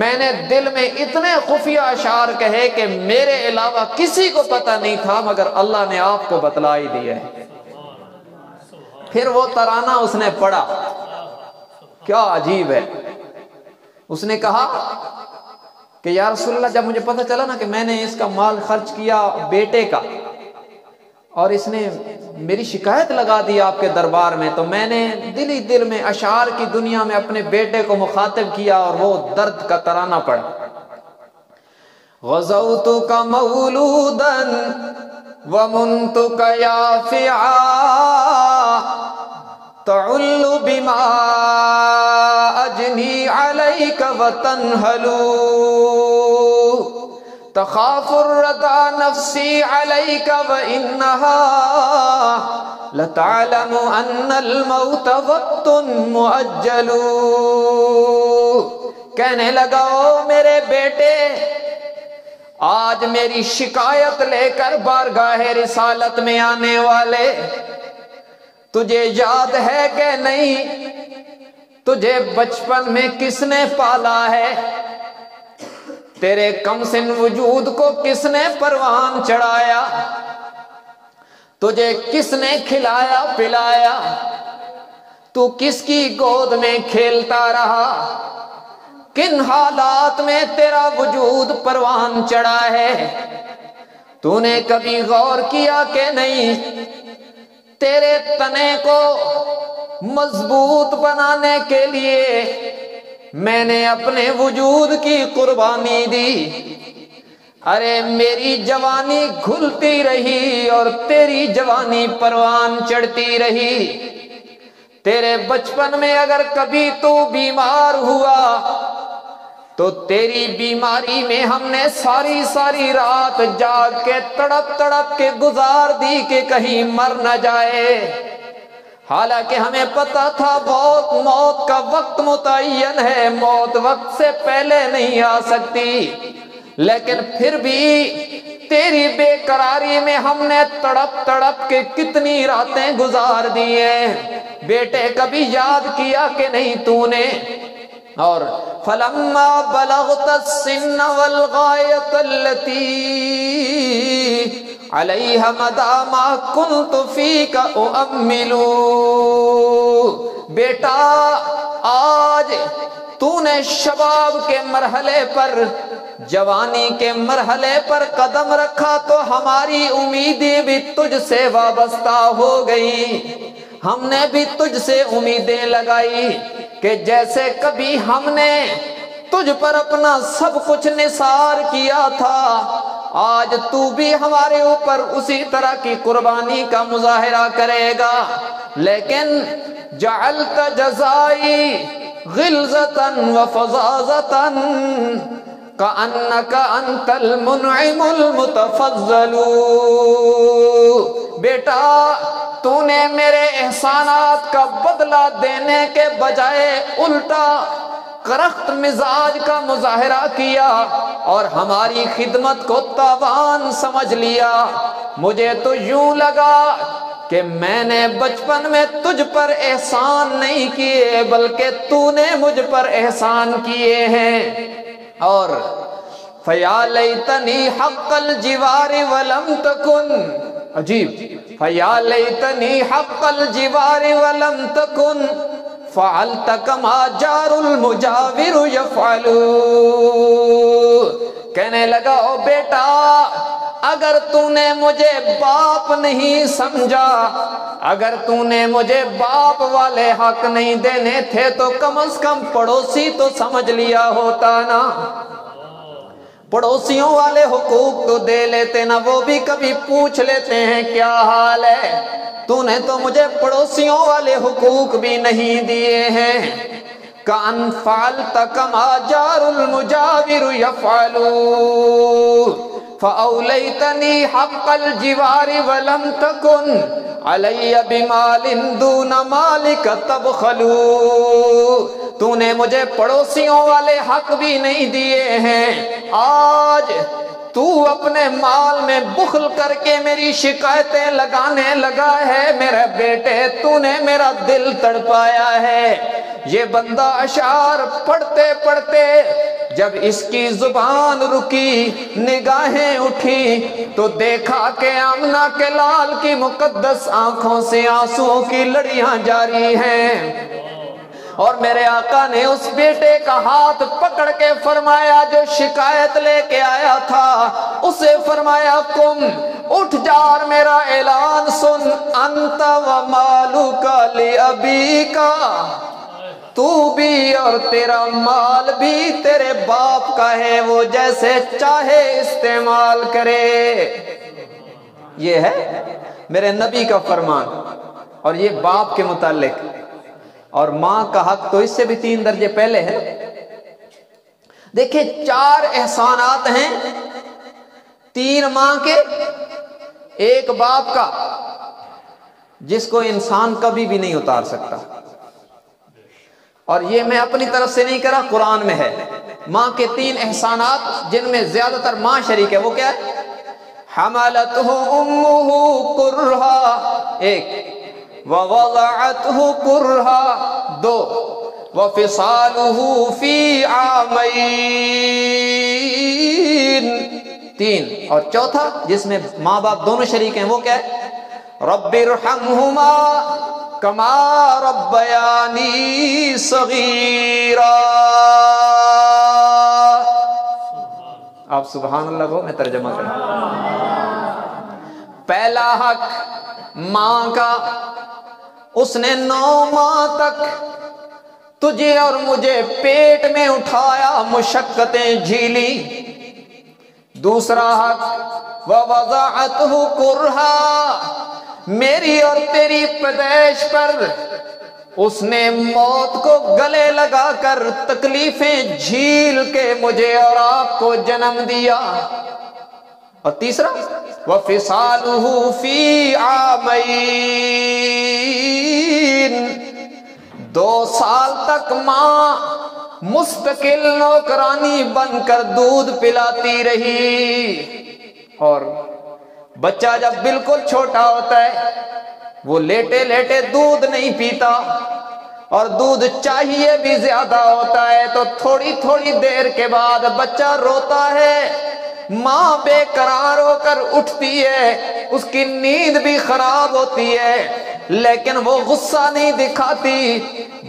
میں نے دل میں اتنے خفیہ اشعار کہے کہ میرے علاوہ کسی کو پتہ نہیں تھا، مگر اللہ نے آپ کو بتلا ہی دیا ہے. پھر وہ ترانہ اس نے پڑھا، کیا عجیب ہے. اس نے کہا کہ یا رسول اللہ، جب مجھے پتہ چلا نا کہ میں نے اس کا مال خرچ کیا بیٹے کا، اور اس نے میری شکایت لگا دی آپ کے دربار میں، تو میں نے دل ہی دل میں اشعار کی دنیا میں اپنے بیٹے کو مخاطب کیا اور وہ درد کا ترانہ پڑھا. غزوتک مولودا ومنتک یافعا تعل بما اجنی علیک وتنہلو تخاف الردى نفسي عليك وإنها لتعلم أن الموت وقت مؤجل. کہنے لگا او میرے بیٹے، آج میری شکایت لے کر بارگاہ رسالت میں آنے والے، تجھے یاد ہے کہ نہیں تجھے بچپن میں کس نے پالا ہے؟ تیرے کم سن وجود کو کس نے پروان چڑھایا؟ تجھے کس نے کھلایا پلایا؟ تو کس کی گود میں کھیلتا رہا؟ کن حالات میں تیرا وجود پروان چڑھا ہے؟ تو نے کبھی غور کیا کہ نہیں تیرے تنے کو مضبوط بنانے کے لیے میں نے اپنے وجود کی قربانی دی؟ ارے میری جوانی گھلتی رہی اور تیری جوانی پروان چڑھتی رہی۔ تیرے بچپن میں اگر کبھی تو بیمار ہوا تو تیری بیماری میں ہم نے ساری ساری رات جاگ کے تڑپ تڑپ کے گزار دی کہ کہیں مر نہ جائے، حالانکہ ہمیں پتا تھا موت کا وقت متعین ہے، موت وقت سے پہلے نہیں آ سکتی، لیکن پھر بھی تیری بے قراری میں ہم نے تڑپ تڑپ کے کتنی راتیں گزار دی ہیں۔ بیٹے کبھی یاد کیا کہ نہیں تو نے؟ اور فلما بلغت السن والغایۃ التی علیہ مدى ما كنت فیک اؤمل، بیٹا آج تو نے شباب کے مرحلے پر، جوانی کے مرحلے پر قدم رکھا تو ہماری امیدیں بھی تجھ سے وابستہ ہو گئی، ہم نے بھی تجھ سے امیدیں لگائی کہ جیسے کبھی ہم نے تجھ پر اپنا سب کچھ نثار کیا تھا، آج تو بھی ہمارے اوپر اسی طرح کی قربانی کا مظاہرہ کرے گا، لیکن جعلت جزائی غلظتا وفظاظتا کأنک انت المنعم المتفضل، بیٹا تو نے میرے احسانات کا بدلہ دینے کے بجائے الٹا کرخت مزاج کا مظاہرہ کیا اور ہماری خدمت کو تاوان سمجھ لیا۔ مجھے تو یوں لگا کہ میں نے بچپن میں تجھ پر احسان نہیں کیے بلکہ تو نے مجھ پر احسان کیے ہیں۔ اور فَيَا لَيْتَنِي حَقَّ الْجِوَارِ وَلَمْ تَكُنْ، عجیب، فَيَا لَيْتَنِي حَقَّ الْجِوَارِ وَلَمْ تَكُنْ فَعَلْتَ كَمَا جَارُ الْمُجَاوِرُ يَفْعَلُ، کہنے لگا او بیٹا اگر تو نے مجھے باپ نہیں سمجھا، اگر تو نے مجھے باپ والے حق نہیں دینے تھے تو کم از کم پڑوسی تو سمجھ لیا ہوتا نا، پڑوسیوں والے حقوق تو دے لیتے نا، وہ بھی کبھی پوچھ لیتے ہیں کیا حال ہے، تو نے تو مجھے پڑوسیوں والے حقوق بھی نہیں دیے ہیں۔ کَأَنْ فَعَلْتَ كَمَا جَارُ الْمُجَاوِرُ يَفْعَلُ فَأَوْلَيْتَنِي حَقَّ الْجِوَارِ وَلَمْ تَكُنْ عَلَيَّ بِمَالٍ دُونَ مَالِكَ تَبْخَلُ، تو نے مجھے پڑوسیوں والے حق بھی نہیں دیے ہیں، آج تو اپنے مال میں بخل کر کے میری شکایتیں لگانے لگا ہے، میرے بیٹے تو نے میرا دل تڑپایا ہے۔ یہ بندہ اشعار پڑھتے پڑھتے جب اس کی زبان رکی، نگاہیں اٹھی تو دیکھا کہ آمنہ کے لال کی مقدس آنکھوں سے آنسوؤں کی لڑیاں جاری ہیں، اور میرے آقا نے اس بیٹے کا ہاتھ پکڑ کے فرمایا جو شکایت لے کے آیا تھا، اسے فرمایا قم، اٹھ جا اور میرا اعلان سن، انت و مالک لابیک، تو بھی اور تیرا مال بھی تیرے باپ کا ہے، وہ جیسے چاہے استعمال کرے۔ یہ ہے میرے نبی کا فرمان، اور یہ باپ کے متعلق، اور ماں کا حق تو اس سے بھی 3 درجے پہلے ہے۔ دیکھیں 4 احسانات ہیں، 3 ماں کے، 1 باپ کا، جس کو انسان کبھی بھی نہیں اتار سکتا، اور یہ میں اپنی طرف سے نہیں کرا، قرآن میں ہے۔ ماں کے 3 احسانات جن میں زیادہ تر ماں شریک ہے، وہ کیا ہے؟ حملتہ امہ کرہا، 1، ووضعتہ کرہا، 2، وفصالہ فی عامین، 3، اور چوتھا جس میں ماں باپ دونوں شریک ہیں وہ کیا ہے؟ رب ارحمہما کما ربیانی صغیرا۔ آپ سبحان اللہ کو میں ترجمہ کروں۔ پہلا حق ماں کا، اس نے 9 ماہ تک تجھے اور مجھے پیٹ میں اٹھایا، مشقتیں جھیلی۔ دوسرا حق ووضعتہ کرہا، میری اور تیری پیدائش پر اس نے موت کو گلے لگا کر تکلیفیں جھیل کے مجھے اور آپ کو جنم دیا۔ اور تیسرا وفصالہ فی عامین، 2 سال تک ماں مستقل نوکرانی بن کر دودھ پلاتی رہی، اور بچہ جب بالکل چھوٹا ہوتا ہے وہ لیٹے لیٹے دودھ نہیں پیتا، اور دودھ چاہیے بھی زیادہ ہوتا ہے، تو تھوڑی تھوڑی دیر کے بعد بچہ روتا ہے، ماں بے قرار ہو کر اٹھتی ہے، اس کی نیند بھی خراب ہوتی ہے، لیکن وہ غصہ نہیں دکھاتی،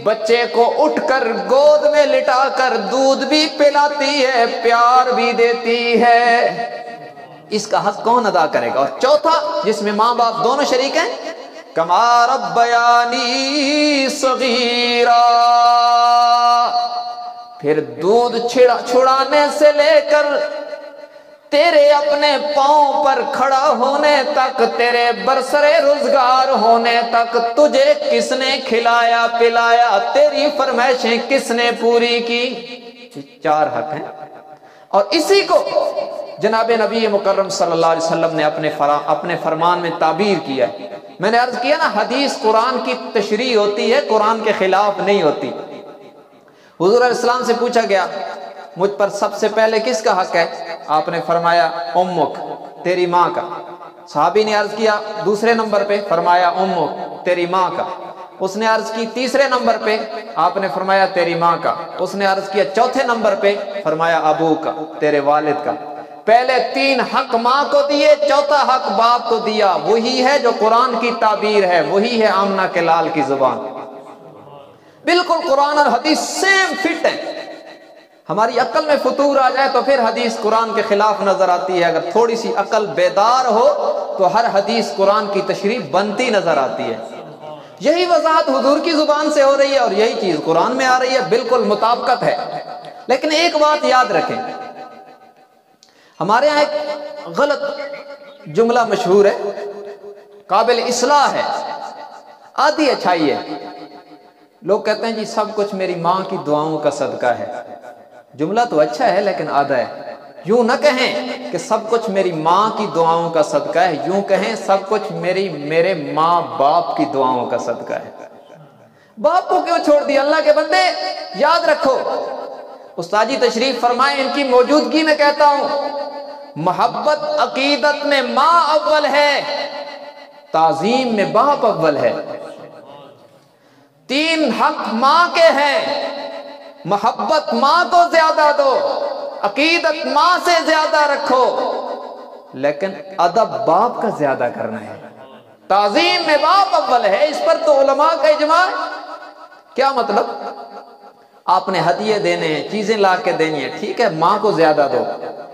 بچے کو اٹھ کر گود میں لٹا کر دودھ بھی پلاتی ہے، پیار بھی دیتی ہے۔ اس کا حق کون ادا کرے گا؟ اور چوتھا جس میں ماں باپ دونوں شریک ہیں، کما ربیانی صغیرا، پھر دودھ چھڑانے سے لے کر تیرے اپنے پاؤں پر کھڑا ہونے تک، تیرے برسرے روزگار ہونے تک تجھے کس نے کھلایا پلایا، تیری فرمائشیں کس نے پوری کی؟ 4 حق ہیں، اور اسی کو جناب نبی مکرم صلی اللہ علیہ وسلم نے اپنے فرمان میں تعبیر کیا ہے۔ میں نے عرض کیا نا، حدیث قرآن کی تشریح ہوتی ہے، قرآن کے خلاف نہیں ہوتی۔ حضور علیہ السلام سے پوچھا گیا مجھ پر سب سے پہلے کس کا حق ہے؟ آپ نے فرمایا امک، تیری ماں کا۔ صحابی نے عرض کیا دوسرے نمبر پہ، فرمایا امک، تیری ماں کا۔ اس نے عرض کی تیسرے نمبر پہ، آپ نے فرمایا تیری ماں کا۔ اس نے عرض کیا چوتھے نمبر پہ، فرمایا ابو کا، تیرے والد کا۔ پہلے 3 حق ماں کو دیے، چوتھا حق باپ کو دیا، وہی ہے جو قرآن کی تعبیر ہے، وہی ہے آمنہ کے لال کی زبان۔ بالکل قرآن اور حدیث سیم فٹ ہے۔ ہماری عقل میں فطور آ جائے تو پھر حدیث قرآن کے خلاف نظر آتی ہے، اگر تھوڑی سی عقل بیدار ہو تو ہر حدیث قرآن کی تشریح بنتی نظر آتی ہے۔ یہی وضاحت حضور کی زبان سے ہو رہی ہے اور یہی چیز قرآن میں آ رہی ہے، بالکل مطابقت ہے۔ لیکن ایک بات یاد رکھیں، ہمارے ہاں ایک غلط جملہ مشہور ہے، قابل اصلاح ہے، آدھی اچھائی ہے۔ لوگ کہتے ہیں جی سب کچھ میری ماں کی دعاؤں کا صدقہ ہے۔ جملہ تو اچھا ہے لیکن آدھا ہے۔ یوں نہ کہیں کہ سب کچھ میری ماں کی دعاؤں کا صدقہ ہے، یوں کہیں سب کچھ میرے ماں باپ کی دعاؤں کا صدقہ ہے۔ باپ کو کیوں چھوڑ دیا؟ اللہ کے بندے یاد رکھو، استاد جی تشریف فرمائیں، ان کی موجودگی میں کہتا ہوں، محبت عقیدت میں ماں اول ہے، تعظیم میں باپ اول ہے۔ 3 حق ماں کے ہیں، محبت ماں کو زیادہ دو، عقیدت ماں سے زیادہ رکھو، لیکن ادب باپ کا زیادہ کرنا ہے۔ تعظیم میں باپ اول ہے، اس پر تو علماء کا اجماع۔ کیا مطلب؟ آپ نے ہدیے دینے ہیں، چیزیں لا کے دینی ہیں، ٹھیک ہے ماں کو زیادہ دو،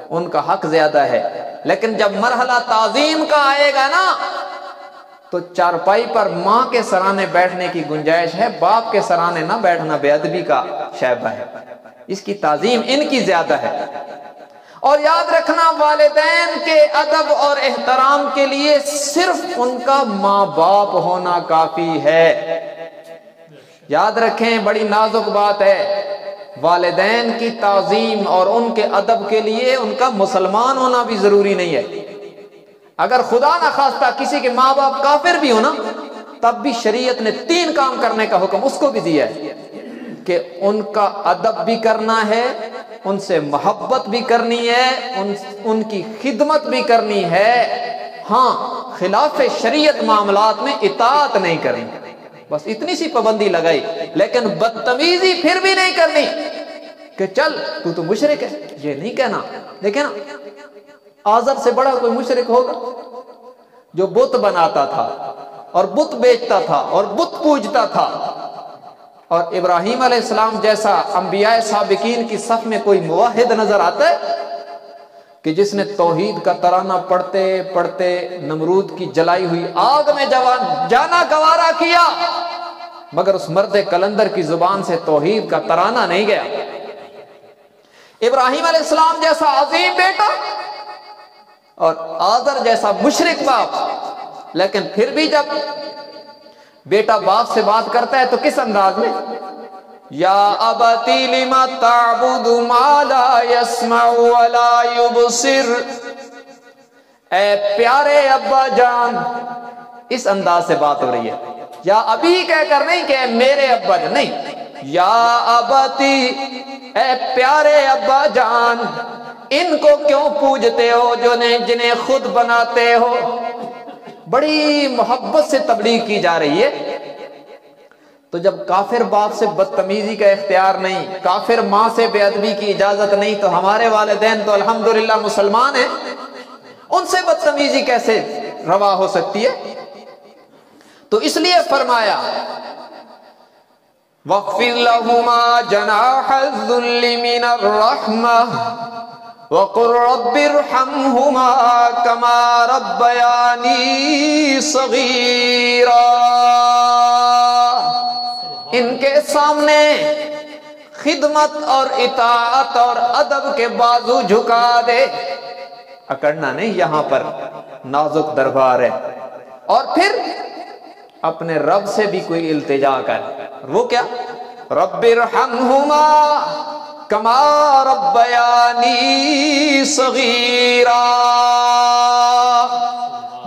ان کا حق زیادہ ہے، لیکن جب مرحلہ تعظیم کا آئے گا نا تو چارپائی پر ماں کے سرانے بیٹھنے کی گنجائش ہے، باپ کے سرانے نہ بیٹھنا بے ادبی کا شائبہ ہے۔ اس کی تعظیم ان کی زیادہ ہے۔ اور یاد رکھنا، والدین کے ادب اور احترام کے لیے صرف ان کا ماں باپ ہونا کافی ہے۔ یاد رکھیں، بڑی نازک بات ہے، والدین کی تعظیم اور ان کے ادب کے لیے ان کا مسلمان ہونا بھی ضروری نہیں ہے۔ اگر خدا نہ خواستہ کسی کے ماں باپ کافر بھی ہو نا، تب بھی شریعت نے 3 کام کرنے کا حکم اس کو بھی دیا ہے کہ ان کا ادب بھی کرنا ہے، ان سے محبت بھی کرنی ہے، ان کی خدمت بھی کرنی ہے، ہاں خلاف شریعت معاملات میں اطاعت نہیں کرنی۔ بس اتنی سی پابندی لگائی، لیکن بدتمیزی پھر بھی نہیں کرنی کہ چل تو مشرک ہے، یہ نہیں کہنا۔ دیکھیں نا، آزر سے بڑا کوئی مشرک ہوگا جو بت بناتا تھا اور بت بیچتا تھا اور بت پوجتا تھا، اور ابراہیم علیہ السلام جیسا انبیاء سابقین کی صف میں کوئی موحد نظر آتا ہے کہ جس نے توحید کا ترانہ پڑھتے پڑھتے نمرود کی جلائی ہوئی آگ میں جانا گوارا کیا، مگر اس مرد کلندر کی زبان سے توحید کا ترانہ نہیں گیا۔ ابراہیم علیہ السلام جیسا عظیم بیٹا اور آزر جیسا مشرک باپ، لیکن پھر بھی جب بیٹا باپ سے بات کرتا ہے تو کس انداز میں؟ یا ابتی لما تعبد ما لا يسمع ولا يبصر، اے پیارے ابا جان، اس انداز سے بات ہو رہی ہے۔ یا ابھی کہہ کر نہیں کہ میرے ابا جان، نہیں، یا ابتی، اے پیارے ابا جان، ان کو کیوں پوجتے ہو جنہیں خود بناتے ہو؟ بڑی محبت سے تبلیغ کی جا رہی ہے۔ تو جب کافر باپ سے بدتمیزی کا اختیار نہیں، کافر ماں سے بے ادبی کی اجازت نہیں، تو ہمارے والدین تو الحمدللہ مسلمان ہیں، ان سے بدتمیزی کیسے روا ہو سکتی ہے؟ تو اس لیے فرمایا وَاخْفِضْ لَهُمَا جَنَاحَ الذُّلِّ مِنَ الرَّحْمَةِ وَقُلْ رَبِّ ارْحَمْهُمَا كَمَا رَبَّيَانِي صَغِيرًا، ان کے سامنے خدمت اور اطاعت اور ادب کے بازو جھکا دے، اکڑنا نہیں، یہاں پر نازک دربار ہے۔ اور پھر اپنے رب سے بھی کوئی التجا کر، وہ کیا؟ رب ارحمہما کما ربیانی صغیرا،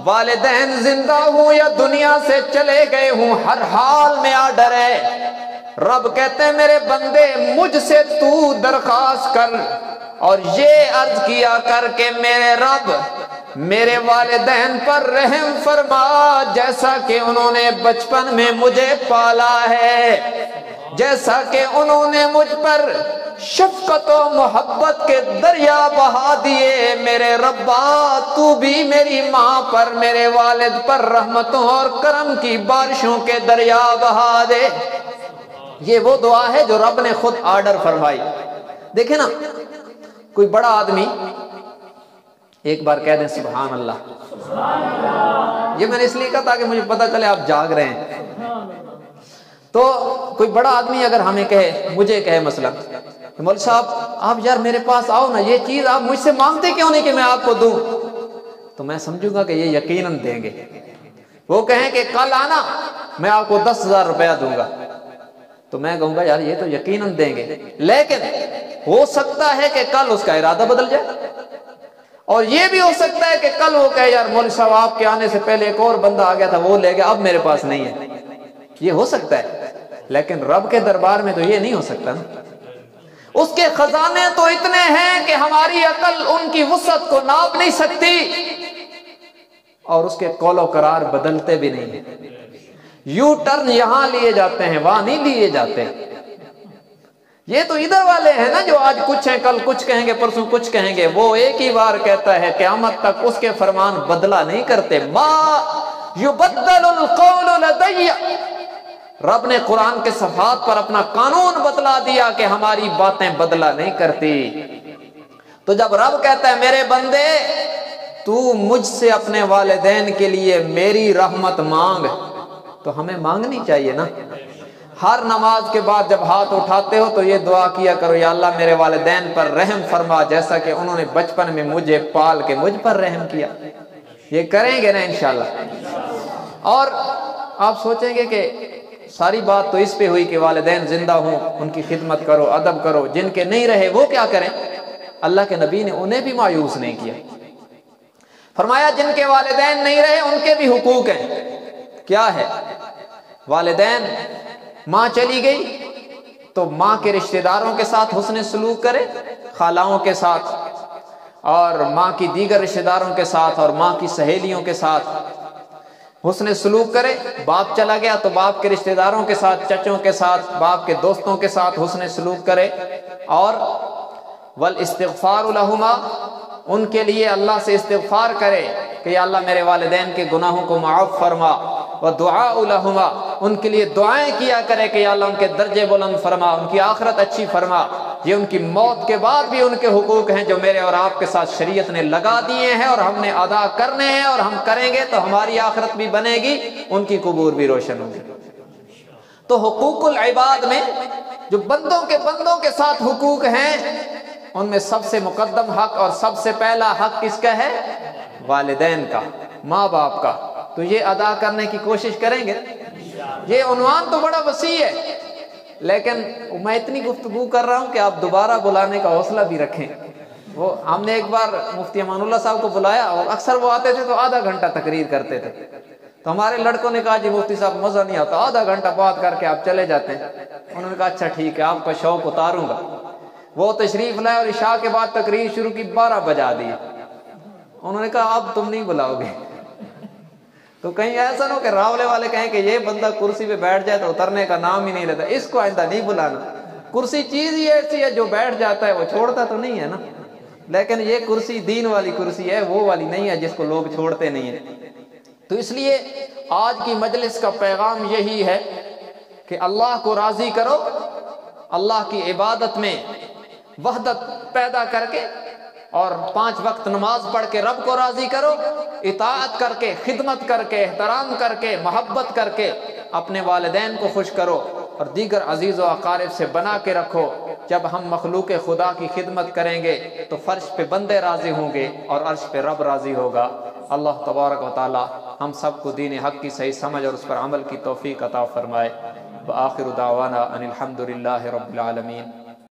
والدین زندہ ہوں یا دنیا سے چلے گئے ہوں، ہر حال میں آرڈر ہے۔ رب کہتے ہیں میرے بندے مجھ سے تو درخواست کر اور یہ عرض کیا کر کہ میرے رب میرے والدین پر رحم فرما، جیسا کہ انہوں نے بچپن میں مجھے پالا ہے، جیسا کہ انہوں نے مجھ پر شفقت و محبت کے دریا بہا دیے، میرے ربا تو بھی میری ماں پر، میرے والد پر رحمتوں اور کرم کی بارشوں کے دریا بہا دے۔ یہ وہ دعا ہے جو رب نے خود آرڈر فرمائی۔ دیکھیں نا، کوئی بڑا آدمی، ایک بار کہہ دیں سبحان اللہ، یہ میں نے اس لیے کہا تاکہ مجھے پتا چلے آپ جاگ رہے ہیں۔ تو کوئی بڑا آدمی اگر ہمیں کہے، مجھے کہے مثلا مولوی صاحب آپ یار میرے پاس آؤ نا، یہ چیز آپ مجھ سے مانگتے کیوں نہیں کہ میں آپ کو دوں؟ تو میں سمجھوں گا کہ یہ یقیناً دیں گے۔ وہ کہیں کہ کل آنا میں آپ کو 10,000 روپیہ دوں گا، تو میں کہوں گا یار یہ تو یقیناً دیں گے، لیکن ہو سکتا ہے کہ کل اس کا ارادہ بدل جائے، اور یہ بھی ہو سکتا ہے کہ کل وہ کہے یار مولوی صاحب آپ کے آنے سے پہلے ایک اور بندہ آ گیا تھا، وہ لے گیا، اب میرے پاس نہیں ہے۔ یہ ہو سکتا ہے، لیکن رب کے دربار میں تو یہ نہیں ہو سکتا نا۔ اس کے خزانے تو اتنے ہیں کہ ہماری عقل ان کی وسعت کو ناپ نہیں سکتی، اور اس کے قول و قرار بدلتے بھی نہیں ہیں۔ یو ٹرن یہاں لیے جاتے ہیں، وہاں نہیں لیے جاتے۔ یہ تو ادھر والے ہیں نا جو آج کچھ ہیں، کل کچھ کہیں گے، پرسوں کچھ کہیں گے۔ وہ ایک ہی بار کہتا ہے، قیامت تک اس کے فرمان بدلا نہیں کرتے۔ ما یبدل القول لدی، رب نے قرآن کے صفحات پر اپنا قانون بتلا دیا کہ ہماری باتیں بدلا نہیں کرتی۔ تو جب رب کہتا ہے میرے بندے تو مجھ سے اپنے والدین کے لیے میری رحمت مانگ، تو ہمیں مانگنی چاہیے نا۔ ہر نماز کے بعد جب ہاتھ اٹھاتے ہو تو یہ دعا کیا کرو، یا اللہ میرے والدین پر رحم فرما، جیسا کہ انہوں نے بچپن میں مجھے پال کے مجھ پر رحم کیا۔ یہ کریں گے نا انشاءاللہ۔ اور آپ سوچیں گے کہ ساری بات تو اس پہ ہوئی کہ والدین زندہ ہوں ان کی خدمت کرو، ادب کرو، جن کے نہیں رہے وہ کیا کریں؟ اللہ کے نبی نے انہیں بھی مایوس نہیں کیا، فرمایا جن کے والدین نہیں رہے ان کے بھی حقوق ہیں۔ کیا ہے؟ والدین، ماں چلی گئی تو ماں کے رشتہ داروں کے ساتھ حسن سلوک کرے، خالاؤں کے ساتھ اور ماں کی دیگر رشتہ داروں کے ساتھ اور ماں کی سہیلیوں کے ساتھ۔ حسن سلوک کرے. باپ چلا گیا تو باپ کے رشتہ داروں کے ساتھ، چچوں کے ساتھ، باپ کے دوستوں کے ساتھ حسن سلوک کرے. اور والاستغفار لہما، ان کے لیے اللہ سے استغفار کرے کہ یا اللہ میرے والدین کے گناہوں کو معاف فرما. ودعاء لہما، ان کے لیے دعائیں کیا کرے کہ یا اللہ ان کے درجے بلند فرما، ان کی آخرت اچھی فرما. یہ ان کی موت کے بعد بھی ان کے حقوق ہیں جو میرے اور آپ کے ساتھ شریعت نے لگا دیے ہیں اور ہم نے ادا کرنے ہیں، اور ہم کریں گے تو ہماری آخرت بھی بنے گی، ان کی قبور بھی روشن ہوگی. تو حقوق العباد میں جو بندوں کے ساتھ حقوق ہیں، ان میں سب سے مقدم حق اور سب سے پہلا حق کس کا ہے؟ والدین کا، ماں باپ کا. تو یہ ادا کرنے کی کوشش کریں گے. یہ عنوان تو بڑا وسیع ہے، لیکن میں اتنی گفتگو کر رہا ہوں کہ آپ دوبارہ بلانے کا حوصلہ بھی رکھیں. وہ ہم نے ایک بار مفتی امان اللہ صاحب کو بلایا، اور اکثر وہ آتے تھے تو آدھا گھنٹہ تقریر کرتے تھے. تو ہمارے لڑکوں نے کہا جی مفتی صاحب مزہ نہیں آتا، آدھا گھنٹہ بات کر کے آپ چلے جاتے ہیں. انہوں نے کہا اچھا ٹھیک ہے، آپ کا شوق اتاروں گا. وہ تشریف لائے اور عشاء کے بعد تقریر شروع کی، 12 بجا دی. انہوں نے کہا اب تم نہیں بلاؤ گے. تو کہیں ایسا نہ ہو کہ راولے والے کہیں کہ یہ بندہ کرسی پہ بیٹھ جائے تو اترنے کا نام ہی نہیں لیتا، اس کو آئندہ نہیں بلانا. کرسی چیز ہی ایسی ہے جو بیٹھ جاتا ہے وہ چھوڑتا تو نہیں ہے نا. لیکن یہ کرسی دین والی کرسی ہے، وہ والی نہیں ہے جس کو لوگ چھوڑتے نہیں ہیں. تو اس لیے آج کی مجلس کا پیغام یہی ہے کہ اللہ کو راضی کرو، اللہ کی عبادت میں وحدت پیدا کر کے، اور 5 وقت نماز پڑھ کے رب کو راضی کرو، اطاعت کر کے، خدمت کر کے، احترام کر کے، محبت کر کے اپنے والدین کو خوش کرو، اور دیگر عزیز و اقارب سے بنا کے رکھو. جب ہم مخلوق خدا کی خدمت کریں گے تو فرش پہ بندے راضی ہوں گے اور عرش پہ رب راضی ہوگا. اللہ تبارک و تعالی ہم سب کو دین حق کی صحیح سمجھ اور اس پر عمل کی توفیق عطا فرمائے. وآخر دعوانا ان الحمد للہ رب العالمین.